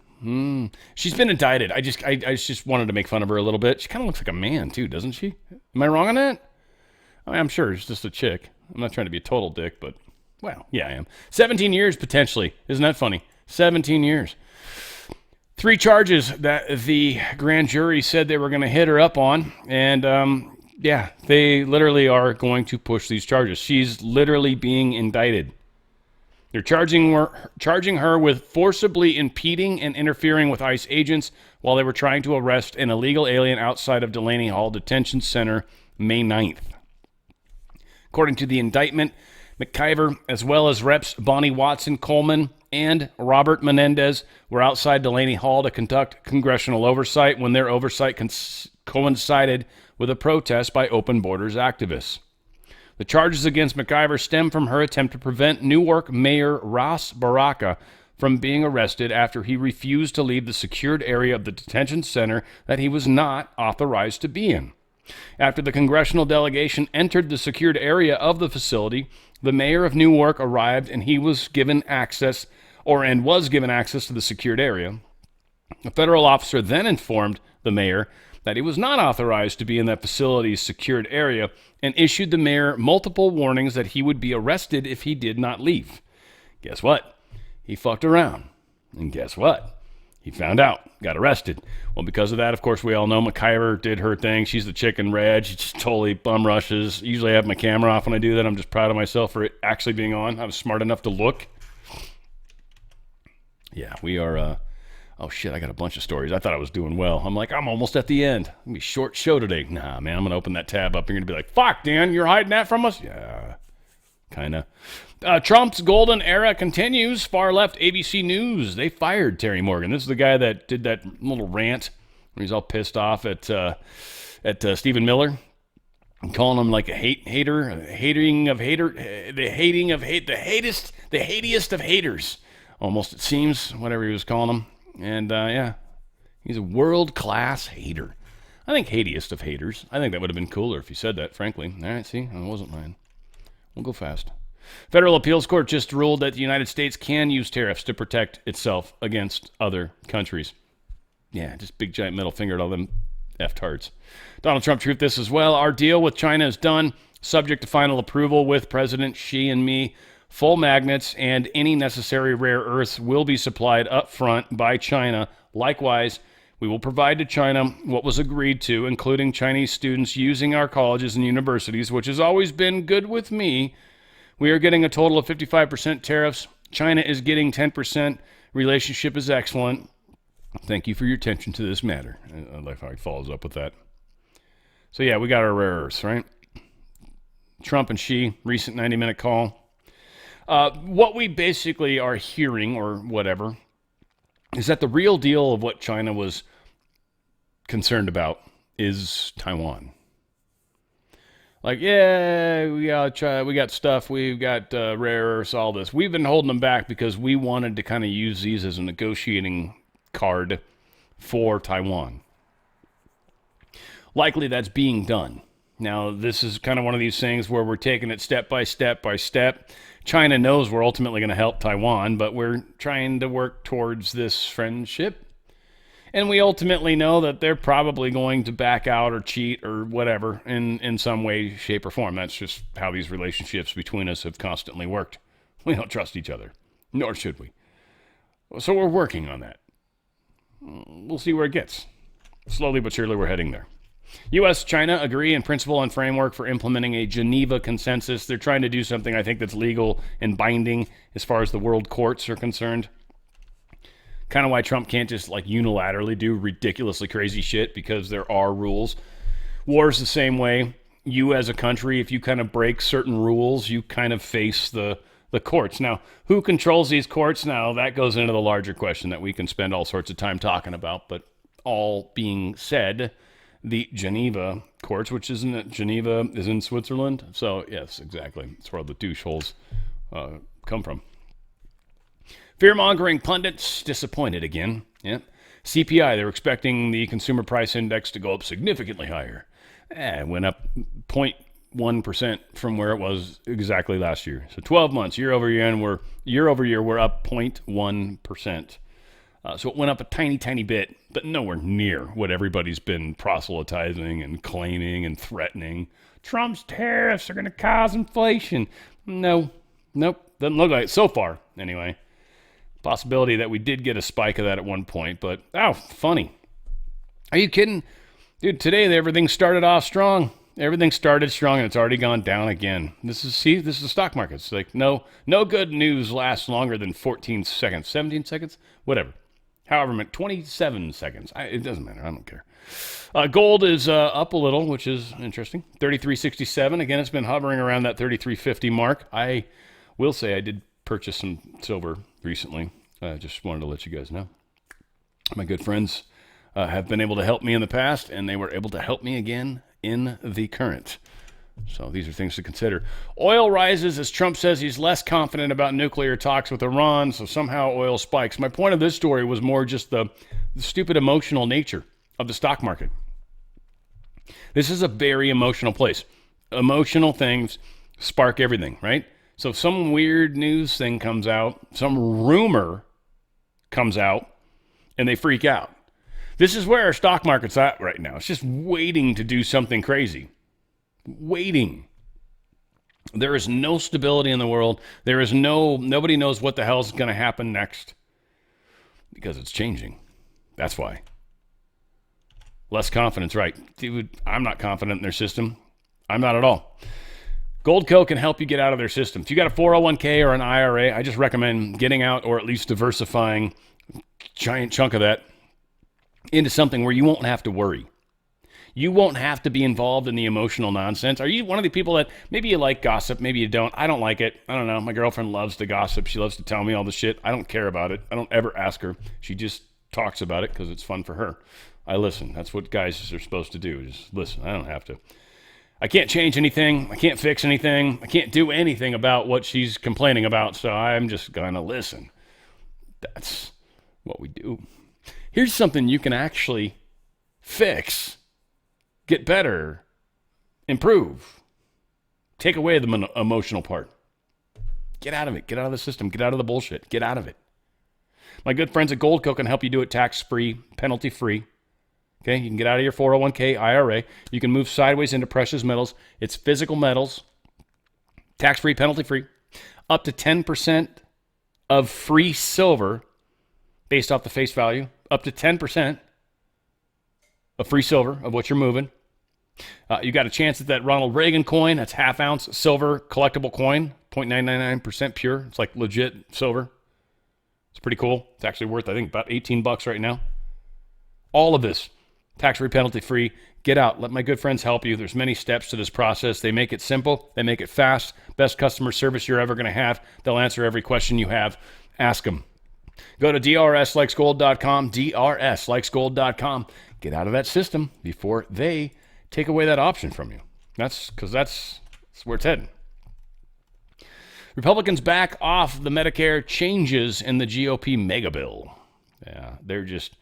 She's been indicted. I just wanted to make fun of her a little bit. She kind of looks like a man, too, doesn't she? Am I wrong on that? I mean, I'm sure it's just a chick. I'm not trying to be a total dick, but, well, yeah, I am. 17 years, potentially. Isn't that funny? 17 years. 3 charges that the grand jury said they were going to hit her up on. And, yeah, they literally are going to push these charges. She's literally being indicted. They're charging her with forcibly impeding and interfering with ICE agents while they were trying to arrest an illegal alien outside of Delaney Hall Detention Center May 9th. According to the indictment, McIver, as well as Reps Bonnie Watson Coleman and Robert Menendez, were outside Delaney Hall to conduct congressional oversight when their oversight coincided with a protest by Open Borders activists. The charges against McIver stem from her attempt to prevent Newark Mayor Ras Baraka from being arrested after he refused to leave the secured area of the detention center that he was not authorized to be in. After the congressional delegation entered the secured area of the facility, the mayor of Newark arrived and he was given access to the secured area. A federal officer then informed the mayor that he was not authorized to be in that facility's secured area and issued the mayor multiple warnings that he would be arrested if he did not leave. Guess what? He fucked around. And guess what? He found out. Got arrested. Well, because of that, of course, we all know McIver did her thing. She's the chick in red. She just totally bum rushes. Usually I have my camera off when I do that. I'm just proud of myself for it actually being on. I was smart enough to look. Yeah, we are... Oh, shit, I got a bunch of stories. I thought I was doing well. I'm like, I'm almost at the end. It's going to be a short show today. Nah, man, I'm going to open that tab up. You're going to be like, fuck, Dan, you're hiding that from us? Yeah, kind of. Trump's golden era continues. Far left ABC News. They fired Terry Morgan. This is the guy that did that little rant He's all pissed off at Stephen Miller, and calling him like a hater, the hatiest of haters. Almost, it seems, whatever he was calling him. And yeah, he's a world-class hater. I think hatiest of haters. I think that would have been cooler if he said that, frankly. All right, see, it wasn't mine. We'll go fast. Federal Appeals Court just ruled that the United States can use tariffs to protect itself against other countries. Yeah, just big giant middle finger to all them F-tards. Donald Trump truth this as well. Our deal with China is done, subject to final approval with President Xi and me. Full magnets and any necessary rare earths will be supplied up front by China. Likewise, we will provide to China what was agreed to, including Chinese students using our colleges and universities, which has always been good with me. We are getting a total of 55% tariffs. China is getting 10%. Relationship is excellent. Thank you for your attention to this matter. I like how he follows up with that. So yeah, we got our rare earths, right? Trump and Xi, recent 90-minute call. What we basically are hearing, or whatever, is that the real deal of what China was concerned about is Taiwan. Like, yeah, we got stuff, we've got rare earths, all this. We've been holding them back because we wanted to kind of use these as a negotiating card for Taiwan. Likely that's being done. Now, this is kind of one of these things where we're taking it step by step by step. China knows we're ultimately going to help Taiwan, but we're trying to work towards this friendship. And we ultimately know that they're probably going to back out or cheat or whatever in some way, shape, or form. That's just how these relationships between us have constantly worked. We don't trust each other, nor should we. So we're working on that. We'll see where it gets. Slowly but surely, we're heading there. U.S. China agree in principle and framework for implementing a Geneva consensus. They're trying to do something, I think, that's legal and binding as far as the world courts are concerned. Kind of why Trump can't just like unilaterally do ridiculously crazy shit, because there are rules. War's the same way. You as a country, if you kind of break certain rules, you kind of face the courts. Now, who controls these courts? Now, that goes into the larger question that we can spend all sorts of time talking about. But all being said, the Geneva courts, which isn't it? Geneva is in Switzerland. So, yes, exactly. That's where the douche holes come from. Fear-mongering pundits disappointed again. Yeah. CPI, they're expecting the consumer price index to go up significantly higher. It went up 0.1% from where it was exactly last year. So 12 months, year over year, and we're up 0.1%. So it went up a tiny, tiny bit, but nowhere near what everybody's been proselytizing and claiming and threatening. Trump's tariffs are going to cause inflation. Nope, doesn't look like it so far, anyway. Possibility that we did get a spike of that at one point, but, funny. Are you kidding? Dude, today everything started off strong. Everything started strong, and it's already gone down again. This is the stock market. It's like, no good news lasts longer than 14 seconds, 17 seconds, whatever. However, 27 seconds. It doesn't matter. I don't care. Gold is up a little, which is interesting. 33.67. Again, it's been hovering around that 33.50 mark. I will say I did purchase some silver recently. Just wanted to let you guys know. My good friends have been able to help me in the past, and they were able to help me again in the current. So these are things to consider. Oil rises as Trump says he's less confident about nuclear talks with Iran, so somehow oil spikes. My point of this story was more just the stupid emotional nature of the stock market. This is a very emotional place. Emotional things spark everything, right? So some weird news thing comes out, some rumor comes out, and they freak out. This is where our stock market's at right now. It's just waiting to do something crazy. Waiting. There is no stability in the world. Nobody knows what the hell is going to happen next, because it's changing. That's why. Less confidence, right? Dude, I'm not confident in their system. I'm not at all. Goldco can help you get out of their system. If you got a 401k or an IRA, I just recommend getting out, or at least diversifying a giant chunk of that into something where you won't have to worry. You won't have to be involved in the emotional nonsense. Are you one of the people that maybe you like gossip, maybe you don't? I don't like it. I don't know. My girlfriend loves to gossip. She loves to tell me all the shit. I don't care about it. I don't ever ask her. She just talks about it because it's fun for her. I listen. That's what guys are supposed to do. Just listen. I don't have to. I can't change anything. I can't fix anything. I can't do anything about what she's complaining about, so I'm just going to listen. That's what we do. Here's something you can actually fix, get better, improve. Take away the emotional part. Get out of it. Get out of the system. Get out of the bullshit. Get out of it. My good friends at Goldco can help you do it tax-free, penalty-free. Okay, you can get out of your 401k, IRA. You can move sideways into precious metals. It's physical metals, tax-free, penalty-free. Up to 10% of free silver based off the face value. Up to 10% of free silver of what you're moving. You got a chance at that Ronald Reagan coin. That's half-ounce silver collectible coin, 0.999% pure. It's like legit silver. It's pretty cool. It's actually worth, I think, about $18 right now. All of this, tax-free, penalty-free. Get out. Let my good friends help you. There's many steps to this process. They make it simple. They make it fast. Best customer service you're ever going to have. They'll answer every question you have. Ask them. Go to drslikesgold.com, drslikesgold.com. Get out of that system before they take away that option from you. That's where it's heading. Republicans back off the Medicare changes in the GOP mega bill. Yeah, they're just...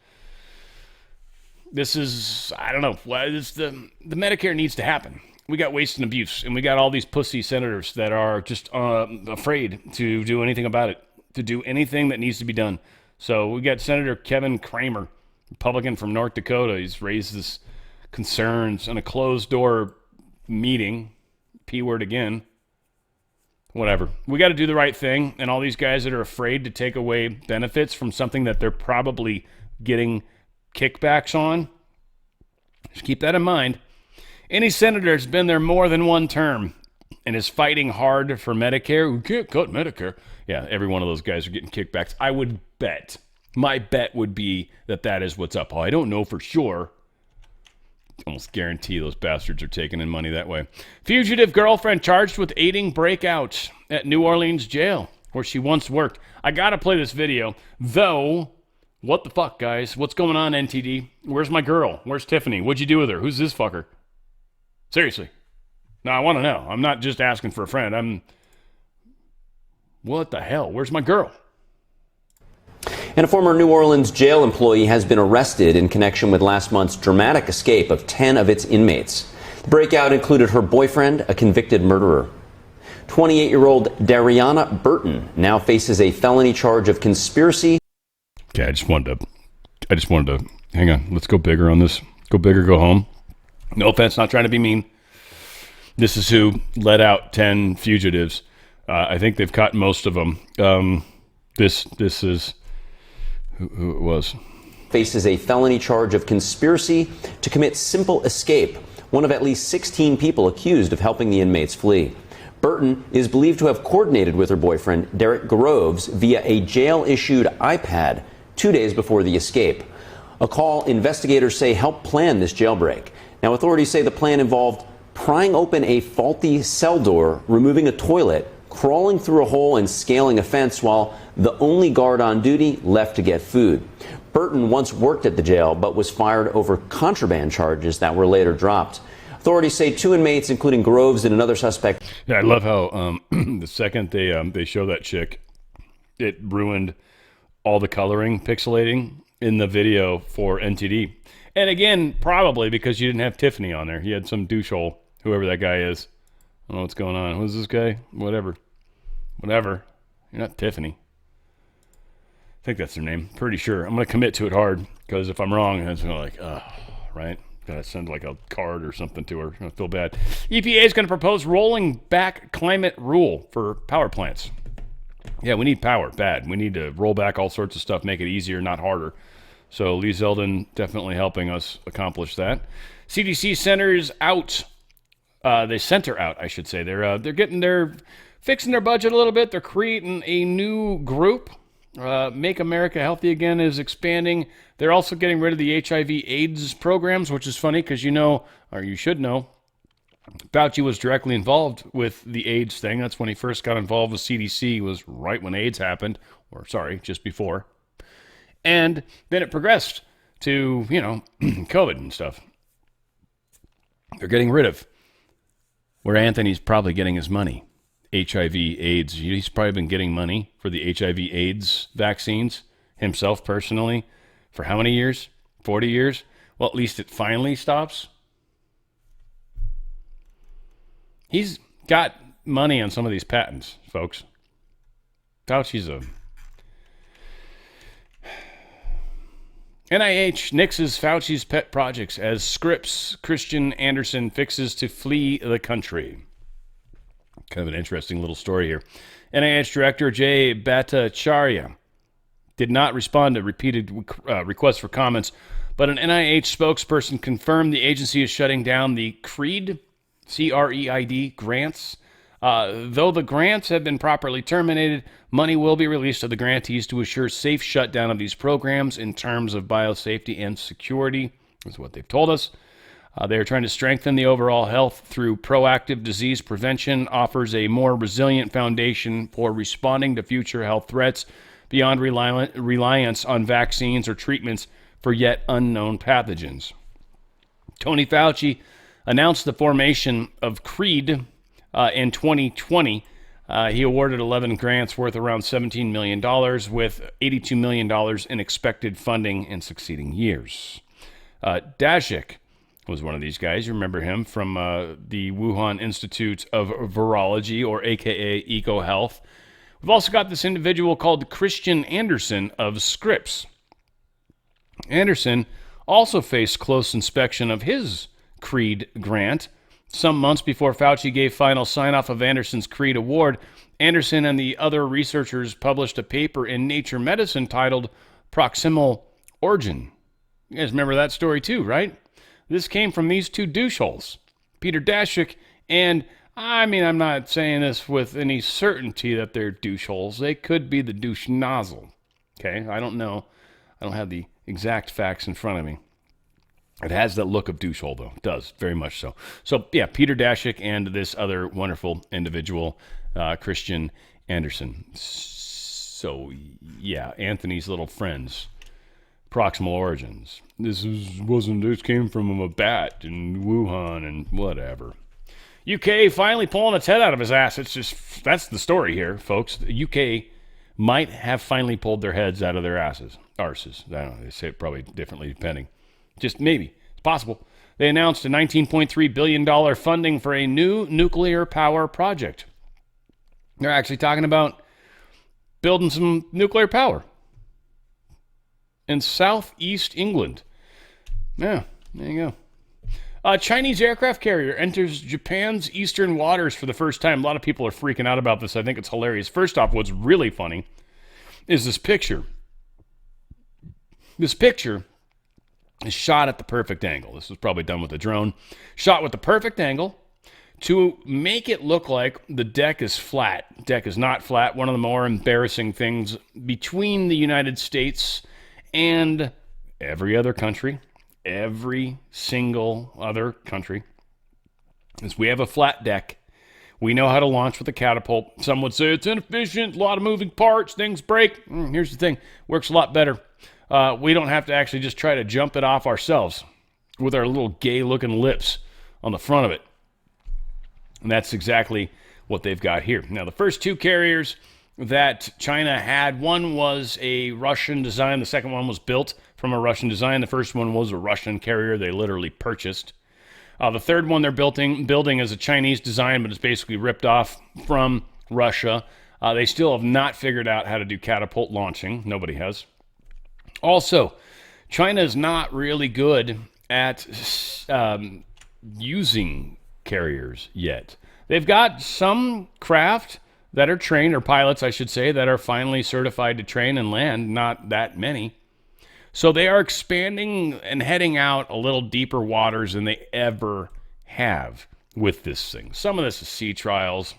This is, I don't know, it's the Medicare needs to happen. We got waste and abuse, and we got all these pussy senators that are just afraid to do anything about it, to do anything that needs to be done. So we got Senator Kevin Cramer, Republican from North Dakota. He's raised this concerns in a closed-door meeting. P word again. Whatever. We got to do the right thing, and all these guys that are afraid to take away benefits from something that they're probably getting kickbacks on, just keep that in mind. Any senator has been there more than one term and is fighting hard for Medicare. We can't cut Medicare. Yeah, every one of those guys are getting kickbacks. I would bet. My bet would be that is what's up. Oh, I don't know for sure. Almost guarantee those bastards are taking in money that way. Fugitive girlfriend charged with aiding breakout at New Orleans jail where she once worked. I got to play this video, though. What the fuck, guys? What's going on, NTD? Where's my girl? Where's Tiffany? What'd you do with her? Who's this fucker? Seriously. No, I want to know. I'm not just asking for a friend. What the hell? Where's my girl? And a former New Orleans jail employee has been arrested in connection with last month's dramatic escape of 10 of its inmates. The breakout included her boyfriend, a convicted murderer. 28-year-old Dariana Burton now faces a felony charge of conspiracy. Okay, I just wanted to, hang on. Let's go bigger on this. Go big or go home. No offense, not trying to be mean. This is who let out 10 fugitives. I think they've caught most of them. This is who it was. Faces a felony charge of conspiracy to commit simple escape, one of at least 16 people accused of helping the inmates flee. Burton is believed to have coordinated with her boyfriend, Derek Groves, via a jail-issued iPad 2 days before the escape. A call investigators say helped plan this jailbreak. Now, authorities say the plan involved prying open a faulty cell door, removing a toilet, crawling through a hole, and scaling a fence while the only guard on duty left to get food. Burton once worked at the jail but was fired over contraband charges that were later dropped. Authorities say 2 inmates, including Groves and another suspect. Yeah, I love how the second they show that chick, it ruined all the coloring, pixelating in the video for NTD. And again, probably because you didn't have Tiffany on there. You had some douchehole, whoever that guy is. I don't know what's going on. Who's this guy? Whatever. You're not Tiffany. I think that's her name. Pretty sure. I'm going to commit to it hard because if I'm wrong, it's going to right? Gotta send like a card or something to her. I feel bad. EPA is going to propose rolling back climate rule for power plants. Yeah, we need power, bad. We need to roll back all sorts of stuff, make it easier, not harder. So Lee Zeldin definitely helping us accomplish that. CDC centers out. They center out, I should say. They're fixing their budget a little bit. They're creating a new group. Make America Healthy Again is expanding. They're also getting rid of the HIV/AIDS programs, which is funny because you should know, Fauci was directly involved with the AIDS thing. That's when he first got involved with CDC, was right when AIDS happened, just before. And then it progressed to, COVID and stuff. They're getting rid of where Anthony's probably getting his money. HIV, AIDS. He's probably been getting money for the HIV, AIDS vaccines himself personally for how many years? 40 years? Well, at least it finally stops. He's got money on some of these patents, folks. Fauci's a... NIH nixes Fauci's pet projects as Scripps Christian Anderson fixes to flee the country. Kind of an interesting little story here. NIH Director Jay Bhattacharya did not respond to repeated requests for comments, but an NIH spokesperson confirmed the agency is shutting down the CREED, C-R-E-I-D, grants. Though the grants have been properly terminated, money will be released to the grantees to assure safe shutdown of these programs in terms of biosafety and security, is what they've told us. They are trying to strengthen the overall health through proactive disease prevention, offers a more resilient foundation for responding to future health threats beyond reliance on vaccines or treatments for yet unknown pathogens. Tony Fauci announced the formation of CREED in 2020. He awarded 11 grants worth around $17 million, with $82 million in expected funding in succeeding years. Daszak was one of these guys. You remember him from the Wuhan Institute of Virology, or AKA EcoHealth. We've also got this individual called Christian Anderson of Scripps. Anderson also faced close inspection of his CREED grant. Some months before Fauci gave final sign-off of Anderson's CREED award, Anderson and the other researchers published a paper in Nature Medicine titled Proximal Origin. You guys remember that story too, right? This came from these two doucheholes, Peter Daszak, and I'm not saying this with any certainty that they're doucheholes. They could be the douche nozzle. Okay, I don't know. I don't have the exact facts in front of me. It has that look of douchehole, though. It does, very much so. So, yeah, Peter Daszak and this other wonderful individual, Christian Anderson. So, yeah, Anthony's little friends. Proximal origins. This came from a bat in Wuhan and whatever. UK finally pulling its head out of his ass. That's the story here, folks. The UK might have finally pulled their heads out of their arses. I don't know, they say it probably differently depending. Just maybe. It's possible. They announced a $19.3 billion funding for a new nuclear power project. They're actually talking about building some nuclear power in southeast England. Yeah, there you go. A Chinese aircraft carrier enters Japan's eastern waters for the first time. A lot of people are freaking out about this. I think it's hilarious. First off, what's really funny is this picture. This picture is shot at the perfect angle. This was probably done with a drone. Shot with the perfect angle to make it look like the deck is flat. Deck is not flat. One of the more embarrassing things between the United States and every other country, every single other country, is we have a flat deck. We know how to launch with a catapult. Some would say it's inefficient, a lot of moving parts, things break. Here's the thing, works a lot better. We don't have to actually just try to jump it off ourselves with our little gay-looking lips on the front of it. And that's exactly what they've got here. Now, the first two carriers that China had, one was a Russian design. The second one was built from a Russian design. The first one was a Russian carrier they literally purchased. The third one they're building is a Chinese design, but it's basically ripped off from Russia. They still have not figured out how to do catapult launching. Nobody has. Also, China is not really good at using carriers yet. They've got some craft that are trained, or pilots, I should say, that are finally certified to train and land, not that many. So they are expanding and heading out a little deeper waters than they ever have with this thing. Some of this is sea trials.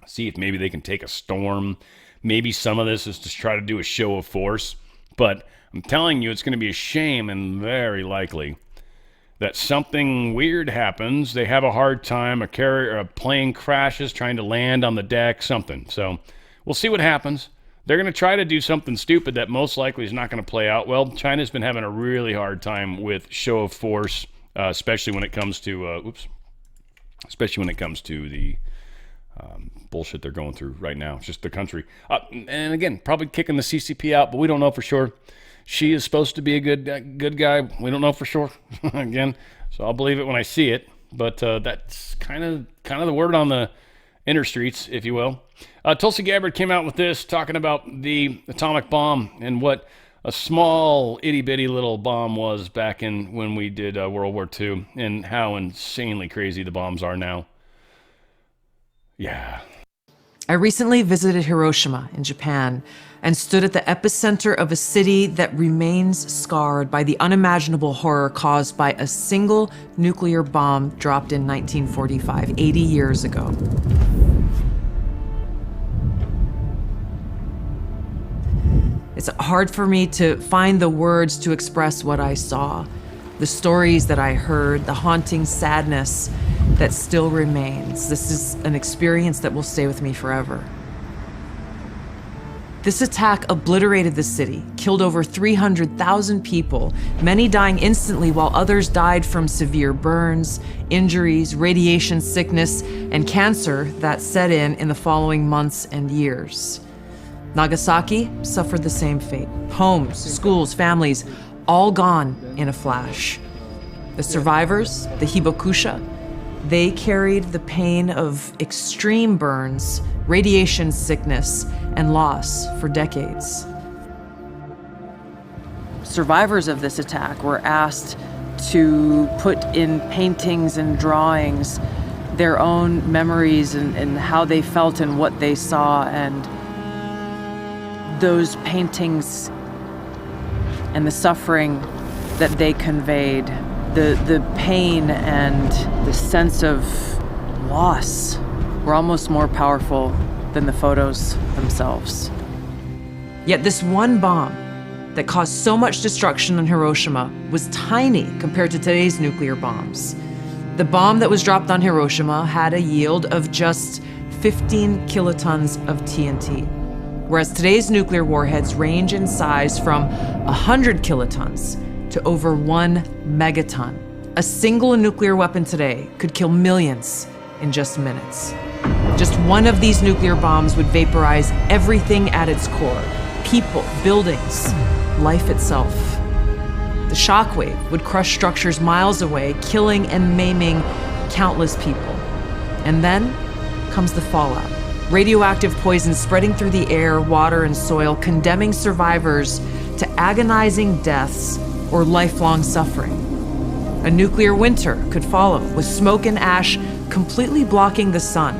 See if maybe they can take a storm. Maybe some of this is to try to do a show of force. But I'm telling you, it's going to be a shame and very likely that something weird happens. They have a hard time, a plane crashes trying to land on the deck, something. So we'll see what happens. they're going to try to do something stupid that most likely is not going to play out well. China's been having a really hard time with show of force, especially when it comes to the bullshit they're going through right now. It's just the country. And again, probably kicking the CCP out, but we don't know for sure. She is supposed to be a good guy. We don't know for sure. Again, so I'll believe it when I see it. But that's kind of the word on the inner streets, if you will. Tulsi Gabbard came out with this, talking about the atomic bomb and what a small itty-bitty little bomb was back in when we did World War II, and how insanely crazy the bombs are now. Yeah. I recently visited Hiroshima in Japan and stood at the epicenter of a city that remains scarred by the unimaginable horror caused by a single nuclear bomb dropped in 1945, 80 years ago. It's hard for me to find the words to express what I saw, the stories that I heard, the haunting sadness that still remains. This is an experience that will stay with me forever. This attack obliterated the city, killed over 300,000 people, many dying instantly while others died from severe burns, injuries, radiation sickness, and cancer that set in the following months and years. Nagasaki suffered the same fate. Homes, schools, families, all gone in a flash. The survivors, the hibakusha, they carried the pain of extreme burns, radiation sickness, and loss for decades. Survivors of this attack were asked to put in paintings and drawings their own memories and how they felt and what they saw, and those paintings and the suffering that they conveyed, the pain and the sense of loss were almost more powerful than the photos themselves. Yet this one bomb that caused so much destruction in Hiroshima was tiny compared to today's nuclear bombs. The bomb that was dropped on Hiroshima had a yield of just 15 kilotons of TNT, whereas today's nuclear warheads range in size from 100 kilotons to over 1 megaton. A single nuclear weapon today could kill millions in just minutes. Just one of these nuclear bombs would vaporize everything at its core: people, buildings, life itself. The shockwave would crush structures miles away, killing and maiming countless people. And then comes the fallout. Radioactive poison spreading through the air, water, and soil, condemning survivors to agonizing deaths or lifelong suffering. A nuclear winter could follow, with smoke and ash completely blocking the sun,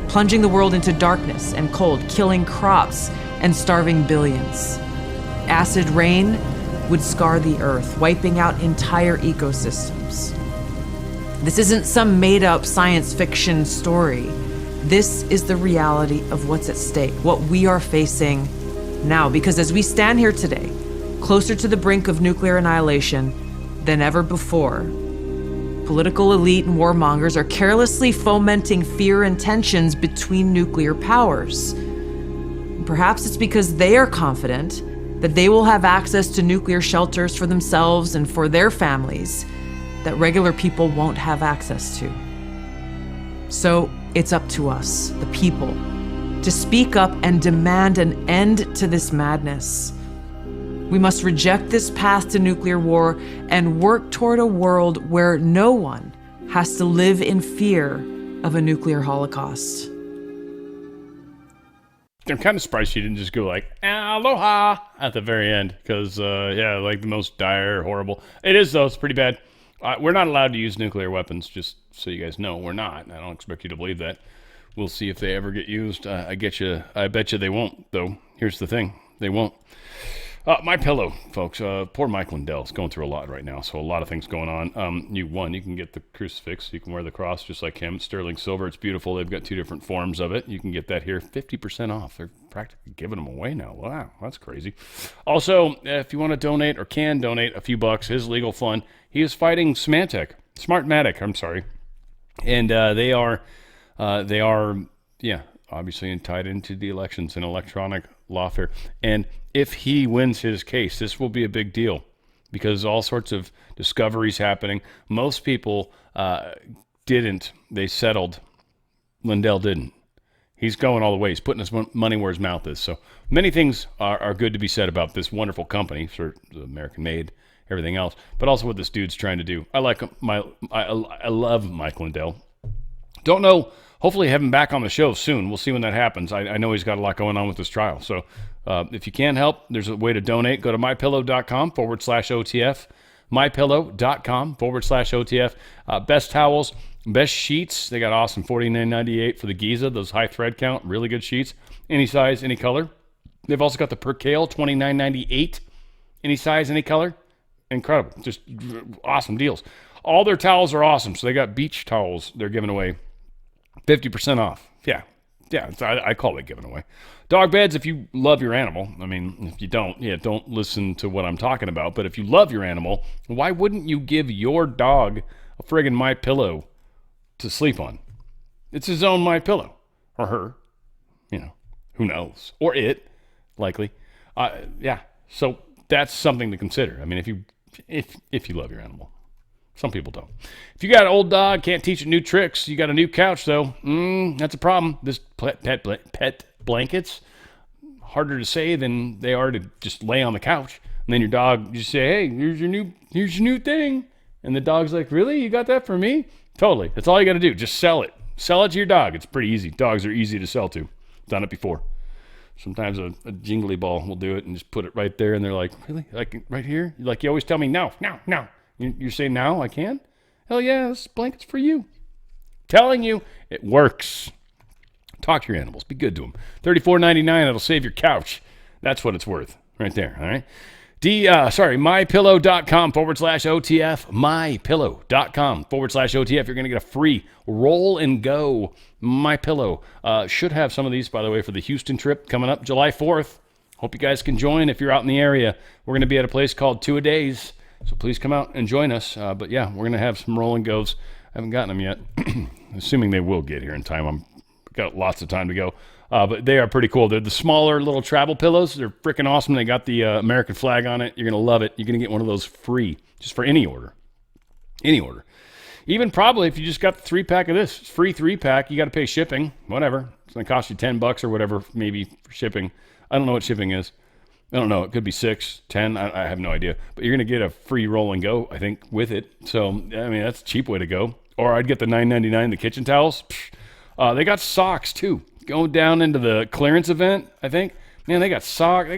plunging the world into darkness and cold, killing crops and starving billions. Acid rain would scar the earth, wiping out entire ecosystems. This isn't some made-up science fiction story. This is the reality of what's at stake, what we are facing now. Because as we stand here today, closer to the brink of nuclear annihilation than ever before, political elite and warmongers are carelessly fomenting fear and tensions between nuclear powers. Perhaps it's because they are confident that they will have access to nuclear shelters for themselves and for their families that regular people won't have access to. So it's up to us, the people, to speak up and demand an end to this madness. We must reject this path to nuclear war and work toward a world where no one has to live in fear of a nuclear holocaust. I'm kind of surprised she didn't just go like, aloha at the very end. Because, yeah, like the most dire, horrible. It is, though. It's pretty bad. We're not allowed to use nuclear weapons, just so you guys know. We're not. I don't expect you to believe that. We'll see if they ever get used. I bet you they won't, though. Here's the thing. They won't. My pillow, folks. Poor Mike Lindell's going through a lot right now, so a lot of things going on. You can get the crucifix. You can wear the cross just like him. It's sterling silver. It's beautiful. They've got two different forms of it. You can get that here, 50% off. They're practically giving them away now. Wow, that's crazy. Also, if you want to donate or can donate a few bucks, his legal fund, he is fighting Smartmatic. I'm sorry, and they are, obviously tied into the elections and electronic lawfare. And if he wins his case, this will be a big deal because all sorts of discoveries happening. Most people didn't. They settled. Lindell didn't. He's going all the way. He's putting his money where his mouth is. So many things are good to be said about this wonderful company, for American made, everything else, but also what this dude's trying to do. I like I love Mike Lindell. Don't know. Hopefully have him back on the show soon. We'll see when that happens. I know he's got a lot going on with this trial. So if you can help, there's a way to donate. Go to mypillow.com/OTF. mypillow.com/OTF. Best towels, best sheets. They got awesome $49.98 for the Giza, those high thread count, really good sheets. Any size, any color. They've also got the Percale, $29.98. Any size, any color. Incredible. Just awesome deals. All their towels are awesome. So they got beach towels they're giving away 50% off. Yeah, I call it giving away. Dog beds, if you love your animal. I mean, if you don't, don't listen to what I'm talking about. But if you love your animal, why wouldn't you give your dog a friggin' MyPillow to sleep on? It's his own MyPillow. Or her. Who knows? Or it, likely. So that's something to consider. I mean, if you love your animal. Some people don't. If you got an old dog, can't teach it new tricks, you got a new couch, though, that's a problem. This pet blankets, harder to say than they are to just lay on the couch. And then your dog, just say, hey, here's your new thing. And the dog's like, really? You got that for me? Totally. That's all you got to do. Just sell it. Sell it to your dog. It's pretty easy. Dogs are easy to sell to. Done it before. Sometimes a jingly ball will do it and just put it right there. And they're like, really? Like right here? Like you always tell me, no. You're saying now I can? Hell yeah, this blanket's for you. Telling you, it works. Talk to your animals. Be good to them. $34.99, it'll save your couch. That's what it's worth right there, all right? mypillow.com/OTF. mypillow.com/OTF. You're going to get a free roll and go MyPillow. Should have some of these, by the way, for the Houston trip coming up July 4th. Hope you guys can join if you're out in the area. We're going to be at a place called 2 A Days. So please come out and join us. But yeah, we're going to have some roll and goes. I haven't gotten them yet. Assuming they will get here in time. I've got lots of time to go. But they are pretty cool. They're the smaller little travel pillows. They're freaking awesome. They got the American flag on it. You're going to love it. You're going to get one of those free just for any order. Any order. Even probably if you just got the 3-pack of this. It's free 3-pack. You got to pay shipping. Whatever. It's going to cost you $10 or whatever maybe for shipping. I don't know what shipping is. I don't know. It could be 6, 10. I have no idea. But you're going to get a free roll and go, I think, with it. So, I mean, that's a cheap way to go. Or I'd get the $9.99, the kitchen towels. They got socks, too. Going down into the clearance event, I think. Man, they got socks.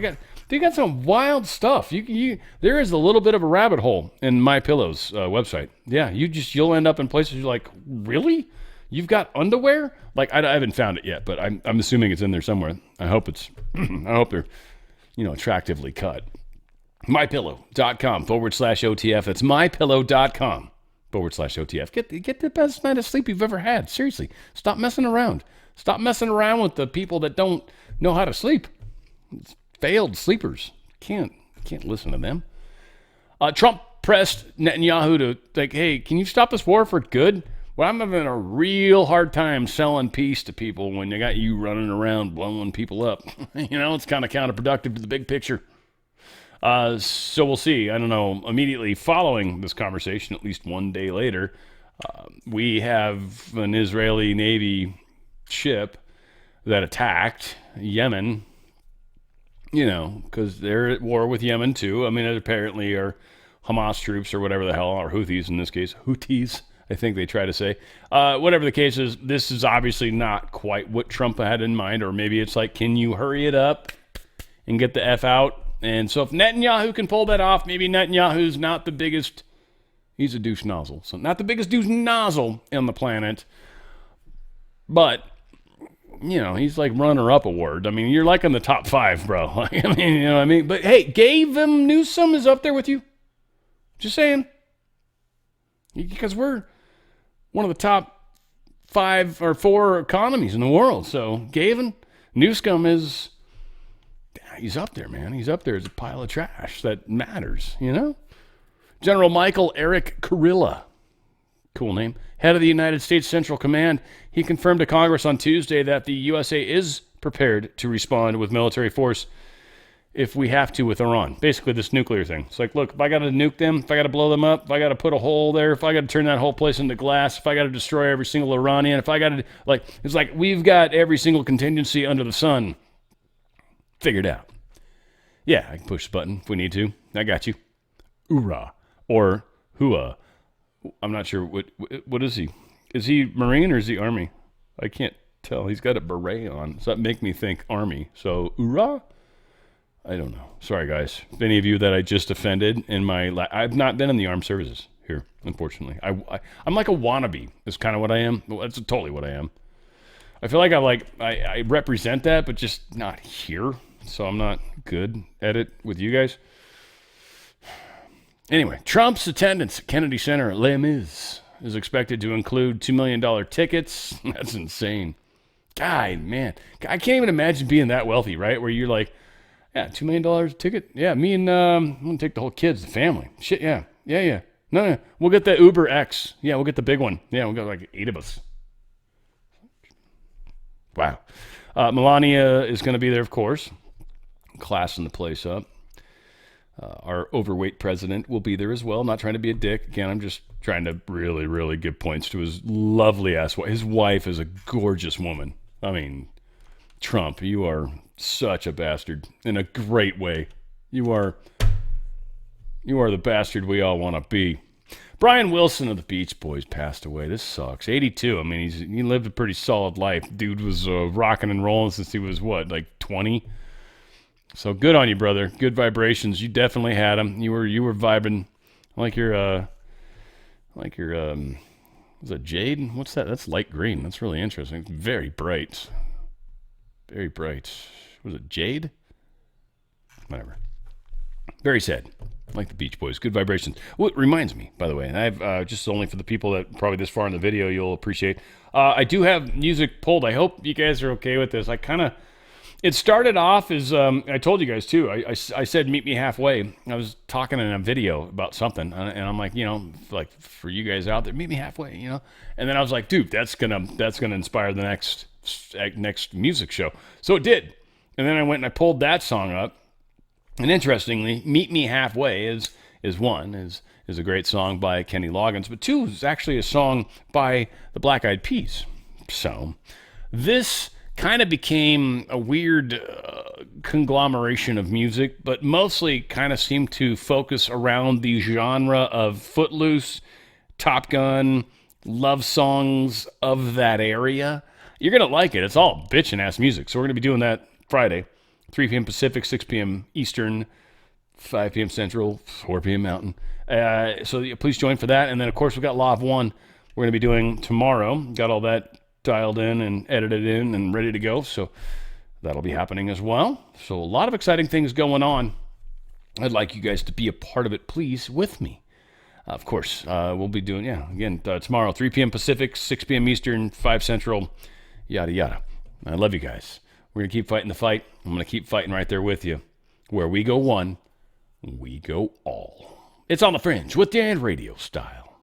They got some wild stuff. There is a little bit of a rabbit hole in MyPillow's website. Yeah, you'll end up in places you're like, really? You've got underwear? Like, I haven't found it yet, but I'm assuming it's in there somewhere. I hope they're attractively cut. MyPillow.com/OTF. That's MyPillow.com/OTF. Get the best night of sleep you've ever had. Seriously. Stop messing around. Stop messing around with the people that don't know how to sleep. It's failed sleepers. Can't listen to them. Trump pressed Netanyahu to think, hey, can you stop this war for good? Well, I'm having a real hard time selling peace to people when they got you running around blowing people up. It's kind of counterproductive to the big picture. So we'll see. I don't know. Immediately following this conversation, at least one day later, we have an Israeli Navy ship that attacked Yemen, because they're at war with Yemen too. I mean, it apparently are Hamas troops or whatever the hell, or Houthis in this case. Houthis, I think they try to say. Whatever the case is, this is obviously not quite what Trump had in mind, or maybe it's like, can you hurry it up and get the F out? And so if Netanyahu can pull that off, maybe Netanyahu's not the biggest, he's a douche nozzle. So not the biggest douche nozzle on the planet, but, he's like runner-up award. I mean, you're like in the top 5, bro. I mean, you know what I mean? But hey, Gayvin Newscum is up there with you. Just saying. Because we're one of the top 5 or 4 economies in the world. So Gayvin Newscum he's up there, man. He's up there as a pile of trash that matters, General Michael Eric Kurilla, cool name, head of the United States Central Command, he confirmed to Congress on Tuesday that the USA is prepared to respond with military force if we have to with Iran. Basically, this nuclear thing. It's like, look, if I got to nuke them, if I got to blow them up, if I got to put a hole there, if I got to turn that whole place into glass, if I got to destroy every single Iranian, if I got to, like, it's like we've got every single contingency under the sun figured out. Yeah, I can push the button if we need to. I got you. Hoorah. Or hua. I'm not sure. What is he? Is he Marine or is he Army? I can't tell. He's got a beret on. So that make me think Army. So, hoorah? I don't know. Sorry, guys. If any of you that I just offended in my... I've not been in the armed services here, unfortunately. I'm like a wannabe is kind of what I am. Well, that's totally what I am. I feel like I represent that, but just not here. So I'm not good at it with you guys. Anyway, Trump's attendance at Kennedy Center at Les Mis is expected to include $2 million tickets. That's insane. God, man. I can't even imagine being that wealthy, right? Where you're like, yeah, $2 million ticket? Yeah, me and I'm going to take the whole kids, the family. Shit, yeah. No. We'll get the Uber X. Yeah, we'll get the big one. Yeah, we'll get like 8 of us. Wow. Melania is going to be there, of course, classing the place up. Our overweight president will be there as well. I'm not trying to be a dick. Again, I'm just trying to really, really give points to his lovely ass wife. His wife is a gorgeous woman. I mean, Trump, you are such a bastard in a great way. You are the bastard we all want to be. Brian Wilson of the Beach Boys passed away. This sucks. 82. I mean, he lived a pretty solid life. Dude was rocking and rolling since he was, what, like 20? So good on you, brother. Good vibrations. You definitely had them. You were vibing like your was that jade? What's that? That's light green. That's really interesting. It's very bright. Very bright. Was it jade? Whatever. Very sad. Like the Beach Boys. Good vibrations. Well, it reminds me, by the way, and I've just only for the people that probably this far in the video you'll appreciate. I do have music pulled. I hope you guys are okay with this. It started off as, I told you guys too, I said meet me halfway. I was talking in a video about something, and I'm like, like for you guys out there, meet me halfway, And then I was like, dude, that's gonna inspire the next music show. So it did. And then I went and I pulled that song up. And interestingly, Meet Me Halfway is a great song by Kenny Loggins, but 2 is actually a song by the Black Eyed Peas. So this kind of became a weird conglomeration of music, but mostly kind of seemed to focus around the genre of Footloose, Top Gun, love songs of that area. You're going to like it. It's all bitchin' ass music. So we're going to be doing that Friday, 3 p.m. Pacific, 6 p.m. Eastern, 5 p.m. Central, 4 p.m. Mountain. So please join for that. And then, of course, we've got Law of One we're going to be doing tomorrow. Got all that dialed in and edited in and ready to go. So that'll be happening as well. So a lot of exciting things going on. I'd like you guys to be a part of it, please, with me. Of course, we'll be doing, again, tomorrow, 3 p.m. Pacific, 6 p.m. Eastern, 5 Central, yada, yada. I love you guys. We're going to keep fighting the fight. I'm going to keep fighting right there with you. Where we go one, we go all. It's on the Fringe with Dan Radio Style.